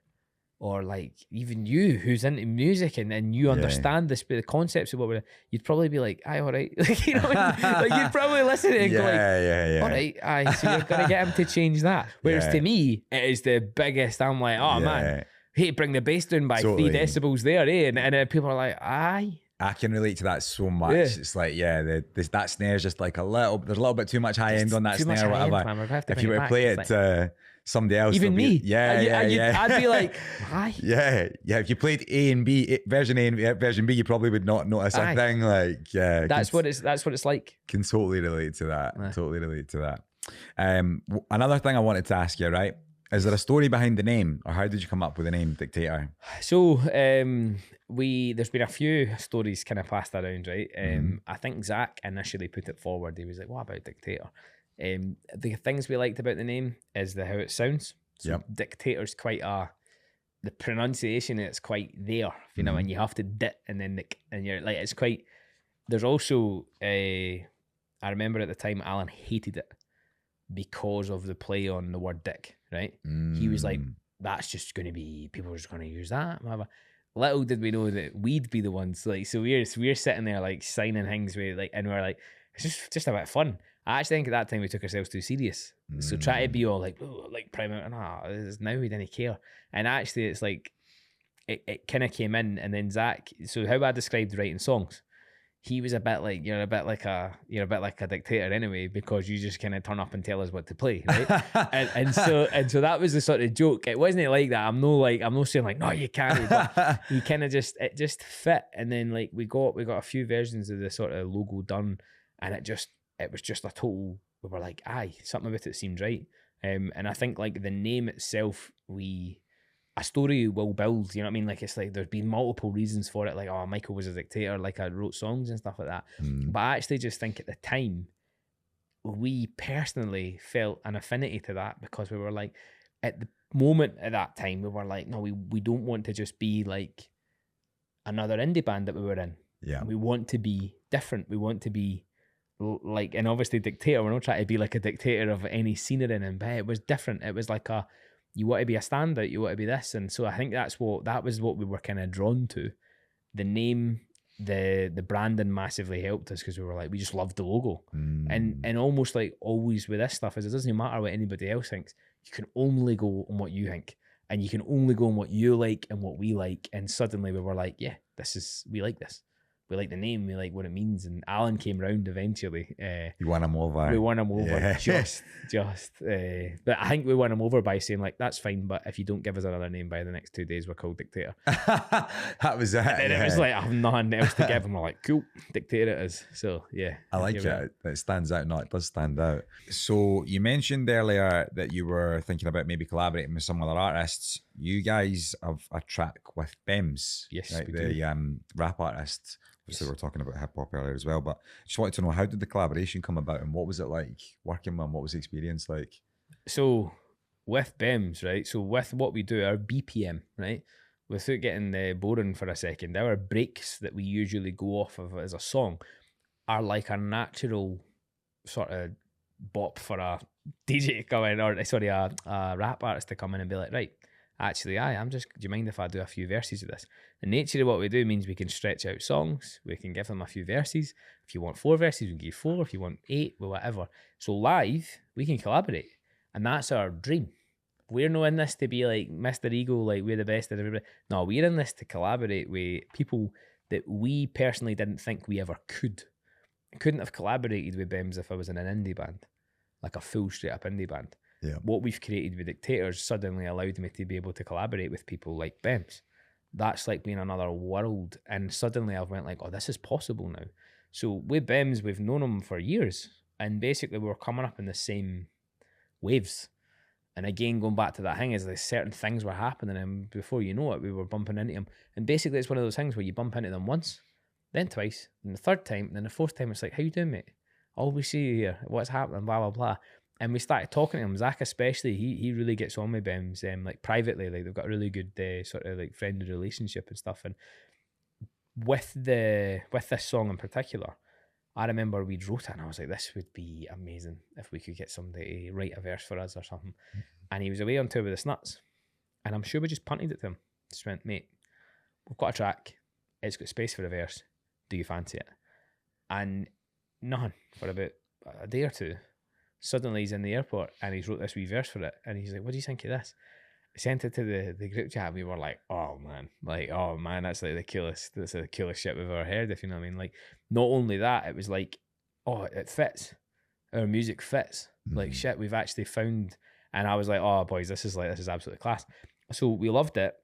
or like even you who's into music and you understand the concepts of what we're, you'd probably be like, aye, all right. Like, you know, like you'd probably listen to it and go like, all right, aye, so you're going to get him to change that. Whereas to me, it is the biggest, I'm like, oh man, hey, bring the bass down by 3 decibels there, eh? And people are like, aye. I can relate to that so much. Yeah. It's like, that snare's just like there's a little bit too much high end on that snare or whatever. If you were to play it to somebody else, even me, I'd be like, aye. Yeah. If you played A and B, version A and version B, you probably would not notice a thing. Like, that's what it's like. Can totally relate to that. Totally relate to that. Another thing I wanted to ask you, right? Is there a story behind the name, or how did you come up with the name Dictator? So there's been a few stories kind of passed around, right? I think Zach initially put it forward. He was like, "What about Dictator?" The things we liked about the name is how it sounds. So Dictator's quite the pronunciation is quite there, you know, and you have to dit and then nick, and you're like, it's quite. There's also I remember at the time Alan hated it because of the play on the word dick, right? He was like, that's just going to be, people are just going to use that. Little did we know that we'd be the ones, like, so we're sitting there like signing things with, like, and we're like, it's just a bit of fun. I actually think at that time we took ourselves too serious. So try to be all like prime out, and now we didn't care. And actually it's like, it kind of came in, and then Zach, so how I described writing songs, he was a bit like, you're a bit like a dictator anyway, because you just kind of turn up and tell us what to play, right? and so that was the sort of joke. It wasn't like that. I'm not saying like, no, you can't, but he kind of it just fit. And then like we got a few versions of the sort of logo done, and it was just a total, we were like, aye, something about it seemed right. And I think like the name itself, a story will build, you know what I mean? Like, it's like there's been multiple reasons for it, like, oh, Michael was a dictator, like I wrote songs and stuff like that. But I actually just think at the time, we personally felt an affinity to that, because we were like, at the moment at that time, we were like, no, we don't want to just be like another indie band that we were in. Yeah. We want to be different. We want to be like, and obviously Dictator, we're not trying to be like a dictator of any scene or anything, but it was different. It was like you want to be a standout, you want to be this. And so I think that was what we were kind of drawn to. The name, the branding massively helped us, because we were like, we just loved the logo. And almost like always with this stuff is, it doesn't matter what anybody else thinks. You can only go on what you think, and you can only go on what you like and what we like. And suddenly we were like, yeah, we like this. we like the name, we like what it means. And Alan came round eventually. You won him over. We won him over, Yeah. just. But I think we won him over by saying like, that's fine, but if you don't give us another name by the next 2 days, we're called Dictator. That was it. And it was like, I have nothing else to give him. We're like, cool, Dictator it is. So yeah, I like it. It stands out. No, it does stand out. So you mentioned earlier that you were thinking about maybe collaborating with some other artists. You guys have a track with Bemz, Yes, right? we The do. rap artist. Obviously, Yes. we were talking about hip hop earlier as well, but just wanted to know, how did the collaboration come about, and what was it like working with him? What was the experience like? So with Bemz, right? So with what we do, our BPM, right? Without getting boring for a second, our breaks that we usually go off of as a song are like a natural sort of bop for a DJ to come in, or sorry, a rap artist to come in and be like, right, actually, do you mind if I do a few verses of this? The nature of what we do means we can stretch out songs, we can give them a few verses. If you want 4 verses, we can give you 4. If you want 8, well, whatever. So live, we can collaborate. And that's our dream. We're not in this to be like Mr. Ego, like we're the best of everybody. No, we're in this to collaborate with people that we personally didn't think we ever could. I couldn't have collaborated with Bemz if I was in an indie band, like a full straight up indie band. Yeah. What we've created with Dictators suddenly allowed me to be able to collaborate with people like Bemz. That's like being another world. And suddenly I've went like, oh, this is possible now. So with Bemz, we've known him for years. And basically we're coming up in the same waves. And again, going back to that thing, is like certain things were happening, and before you know it, we were bumping into them. And basically it's one of those things where you bump into them once, then twice, and the third time, and then the fourth time, it's like, how you doing, mate? Oh, we see you here. What's happening? Blah, blah, blah. And we started talking to him. Zach especially, he really gets on with Bemz, like privately. Like they've got a really good sort of like friendly relationship and stuff. And with this song in particular, I remember we wrote it and I was like, this would be amazing if we could get somebody to write a verse for us or something. And he was away on tour with the Snuts. And I'm sure we just punted it to him. Just went, mate, we've got a track. It's got space for a verse. Do you fancy it? And nothing for about a day or two. Suddenly he's in the airport and he's wrote this wee verse for it. And he's like, what do you think of this? Sent it to the group chat. We were like, oh man, that's like that's the coolest shit we've ever heard, if you know what I mean. Like, not only that, it was like, oh, it fits. Our music fits. Like shit, we've actually found. And I was like, oh boys, this is absolutely class. So we loved it.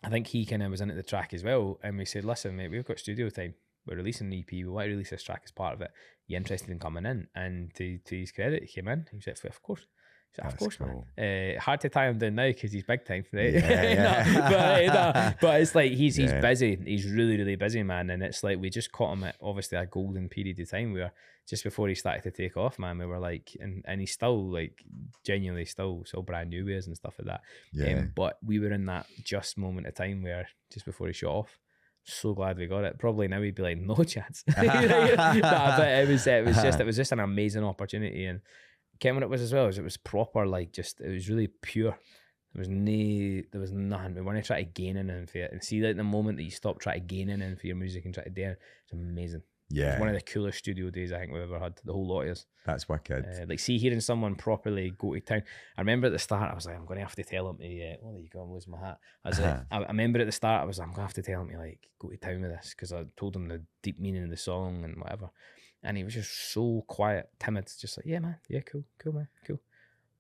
I think he kind of was into the track as well. And we said, listen, mate, we've got studio time. We're releasing an EP. We want to release this track as part of it. You interested in coming in? And to his credit, he came in. He said, of course. Said, of course, cool, man. Hard to tie him down now because he's big time, right? Yeah. But it's like he's busy. He's really, really busy, man. And it's like we just caught him at obviously a golden period of time where just before he started to take off, man, we were like, and he's still like genuinely still brand new ways and stuff like that. Yeah. But we were in that just moment of time where just before he shot off. So glad we got it. Probably now we'd be like, no chance. But it was just an amazing opportunity. And when it was as well, it was proper, like just it was really pure. There was nothing. We want to try to gain in for it. And see, like the moment that you stop trying to gain in for your music and try to do it, it's amazing. Yeah, it's one of the coolest studio days I think we've ever had. The whole lot of us. That's wicked. Like hearing someone properly go to town. I remember at the start I was like, I'm going to have to tell him to. Oh, there you go, I'm losing my hat. I was like, I remember at the start I was like, I'm going to have to tell him to like go to town with this because I told him the deep meaning of the song and whatever. And he was just so quiet, timid, just like, yeah, man, yeah, cool, man, cool.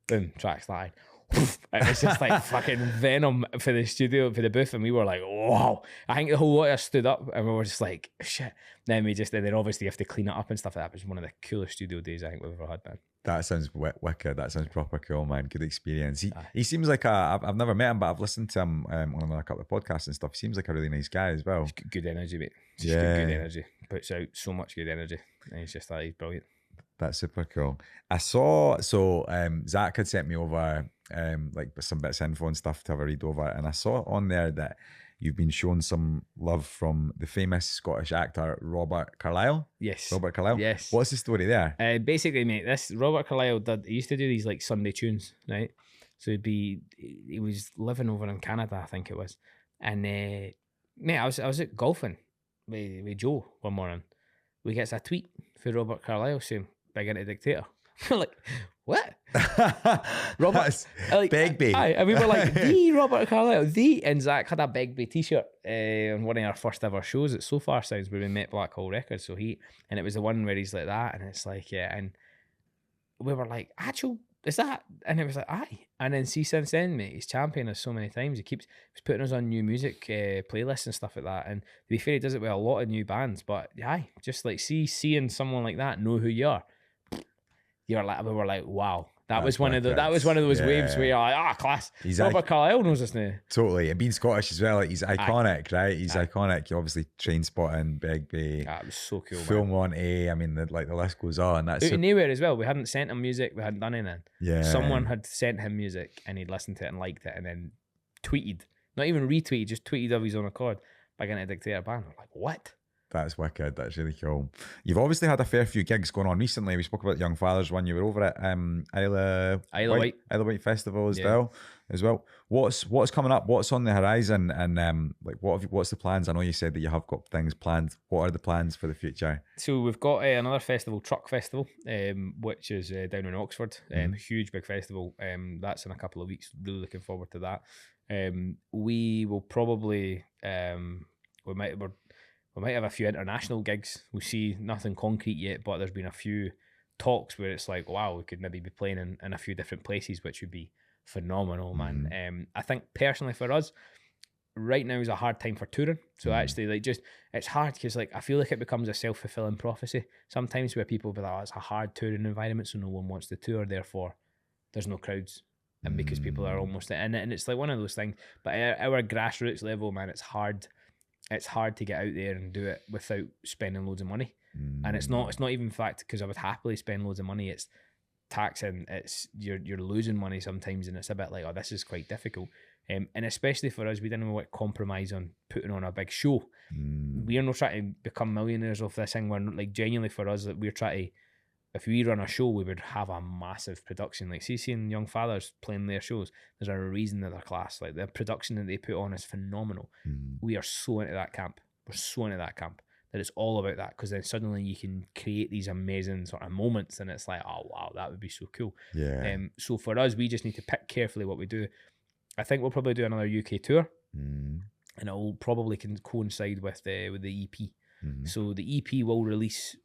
Boom, track started. It was just like fucking venom for the studio, for the booth, and we were like, wow. I think the whole lot of us stood up and we were just like, shit. Then then obviously you have to clean it up and stuff like that. It was one of the coolest studio days I think we've ever had, man. That sounds wicked. That sounds proper cool, man. Good experience. He seems like I've never met him, but I've listened to him on another couple of podcasts and stuff. He seems like a really nice guy as well. He's got good energy, mate. Just good energy. Puts out so much good energy. And he's just he's brilliant. That's super cool. I saw, Zach had sent me over like some bits of info and stuff to have a read over, and I saw on there that you've been shown some love from the famous Scottish actor Robert Carlisle. Yes. Robert Carlisle? Yes. What's the story there? Basically, mate, this Robert Carlisle he used to do these like Sunday tunes, right? So he was living over in Canada, I think it was. And mate, I was at golfing with Joe one morning. We gets a tweet for Robert Carlisle saying, big into Dictator. We're like, what? Robert, like, Begbie. Aye, and we were like, the Robert Carlisle, and Zach had a Begbie t-shirt on one of our first ever shows at So Far Sounds where we met Blackhall Records. So and it was the one where he's like that, and it's like, yeah, and we were like, actual, is that? And it was like, aye. And then see, since then, mate, he's championed us so many times. He's putting us on new music playlists and stuff like that. And to be fair, he does it with a lot of new bands. But aye, just like seeing someone like that know who you are. We were like, wow. That was one of those waves where you're like, class. Robert Carlisle knows us now. Totally. And being Scottish as well, like, he's iconic, right? He's iconic. You obviously Trainspotting, Begbie. That was so cool. Full Monty. I mean, the list goes on. That's out of nowhere as well. We hadn't sent him music. We hadn't done anything. Yeah. Someone had sent him music and he'd listened to it and liked it and then tweeted, not even retweeted, just tweeted of his own accord by getting a Dictator band. I'm like, what? That's wicked. That's really cool. You've obviously had a fair few gigs going on recently. We spoke about Young Fathers when you were over at Isle of Wight Festival as well. What's coming up? What's on the horizon? And what's the plans? I know you said that you have got things planned. What are the plans for the future? So we've got another festival, Truck Festival, which is down in Oxford. Huge big festival. That's in a couple of weeks. Really looking forward to that. We will probably we might have a few international gigs. We'll see, nothing concrete yet, but there's been a few talks where it's like, wow, we could maybe be playing in a few different places, which would be phenomenal, man. I think personally for us, right now is a hard time for touring. So actually, it's hard because I feel like it becomes a self-fulfilling prophecy sometimes where people be like, oh, it's a hard touring environment, so no one wants to tour, therefore there's no crowds. And because people are almost in it, and it's like one of those things. But at our grassroots level, man, it's hard. It's hard to get out there and do it without spending loads of money. And it's not even the fact because I would happily spend loads of money. It's taxing. It's you're losing money sometimes, and it's a bit like, oh, this is quite difficult. And especially for us, we didn't want to compromise on putting on a big show. We're not trying to become millionaires off this thing. We're like, genuinely for us, that we're trying to, if we run a show, we would have a massive production. Like, seeing Young Fathers playing their shows, there's a reason that they're class. Like, the production that they put on is phenomenal. We are so into that camp. We're so into that camp that it's all about that, because then suddenly you can create these amazing sort of moments, and it's like, oh wow, that would be so cool. Yeah. So for us, we just need to pick carefully what we do. I think we'll probably do another UK tour, and it will probably coincide with the EP. So the EP will release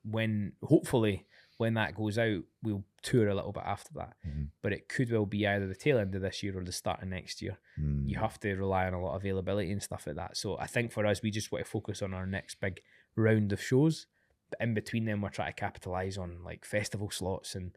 hopefully when that goes out, we'll tour a little bit after that. But it could well be either the tail end of this year or the start of next year. You have to rely on a lot of availability and stuff like that. So I think for us, we just want to focus on our next big round of shows. But in between them, we're trying to capitalise on like festival slots and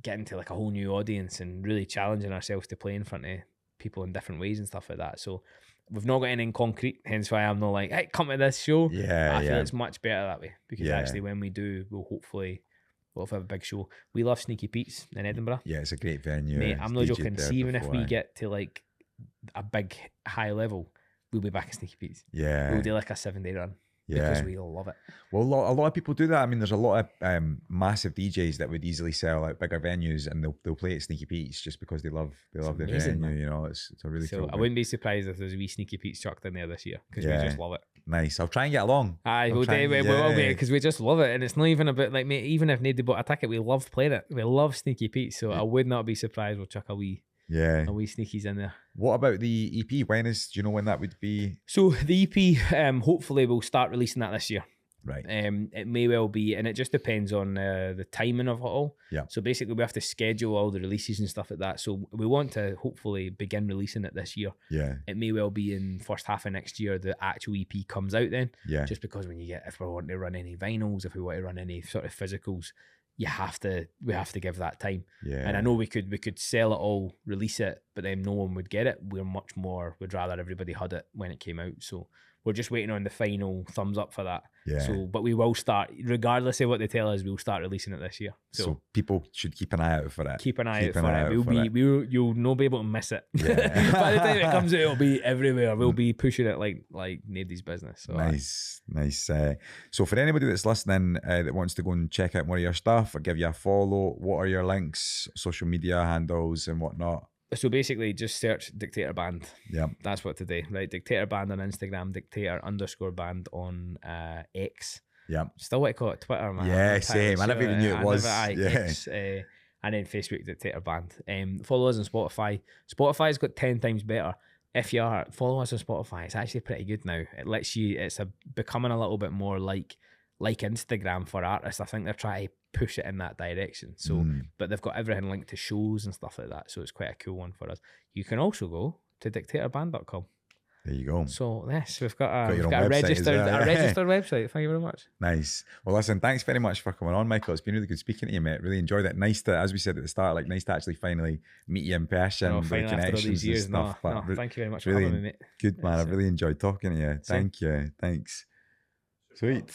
getting to like a whole new audience and really challenging ourselves to play in front of people in different ways and stuff like that. So we've not got anything concrete, hence why I'm not like, hey, come to this show. I feel it's much better that way, because actually when we do, we'll have a big show. We love Sneaky Pete's in Edinburgh. Yeah, it's a great venue. Mate, I'm not joking. See, even if we get to like a big high level, we'll be back at Sneaky Pete's. Yeah. We'll do like a 7-day run. Because we all love it. Well, a lot of people do that. I mean, there's a lot of massive DJs that would easily sell out bigger venues, and they'll play at Sneaky Pete's just because they love their venue. Man. You know, it's a really cool. I wouldn't be surprised if there's a wee Sneaky Pete's chucked in there this year, because we just love it. Nice. I'll try and get along. Aye, we'll be, because we just love it, and it's not even about like, mate, even if nobody bought a ticket, we love playing it. We love Sneaky Pete's, so I would not be surprised we'll chuck a wee sneakies in there. What about the EP? Do you know when that would be? So the EP, hopefully we'll start releasing that this year. Right. It may well be, and it just depends on the timing of it all. Yeah. So basically, we have to schedule all the releases and stuff like that. So we want to hopefully begin releasing it this year. Yeah. It may well be in first half of next year the actual EP comes out then. Yeah. Just because if we want to run any vinyls, if we want to run any sort of physicals, we have to give that time. Yeah. And I know we could sell it all, release it, but then no one would get it. We'd rather everybody had it when it came out. So we're just waiting on the final thumbs up for that. Yeah. So, but we will start, regardless of what they tell us, we'll start releasing it this year. So people should keep an eye out for it. Keep an eye out for it. You'll not be able to miss it. Yeah. By the time it comes out, it'll be everywhere. We'll be pushing it like nobody's business. So, nice. So for anybody that's listening that wants to go and check out more of your stuff or give you a follow, what are your links, social media handles and whatnot? So basically, just search Dictator Band. Yeah, that's what to do, right? Dictator Band on Instagram, Dictator_band on X. Yeah, still what I call it Twitter, man. Yeah, same. I never even knew it was. X. and then Facebook Dictator Band. Follow us on Spotify. Spotify's got 10 times better. If you are, follow us on Spotify. It's actually pretty good now. It lets you, becoming a little bit more like Instagram for artists. I think they're trying to push it in that direction. So, but they've got everything linked to shows and stuff like that. So it's quite a cool one for us. You can also go to dictatorband.com. There you go. So yes, we've got a website registered well, yeah. a registered website. Thank you very much. Nice. Well, listen, thanks very much for coming on, Michael. It's been really good speaking to you, mate. Really enjoyed it. Nice to, as we said at the start, like nice to actually finally meet you in person. No, finally after all these years. And stuff. No, thank you very much really for having me, mate. Good man. I've really enjoyed talking to you. Thank you. Thanks. Sweet.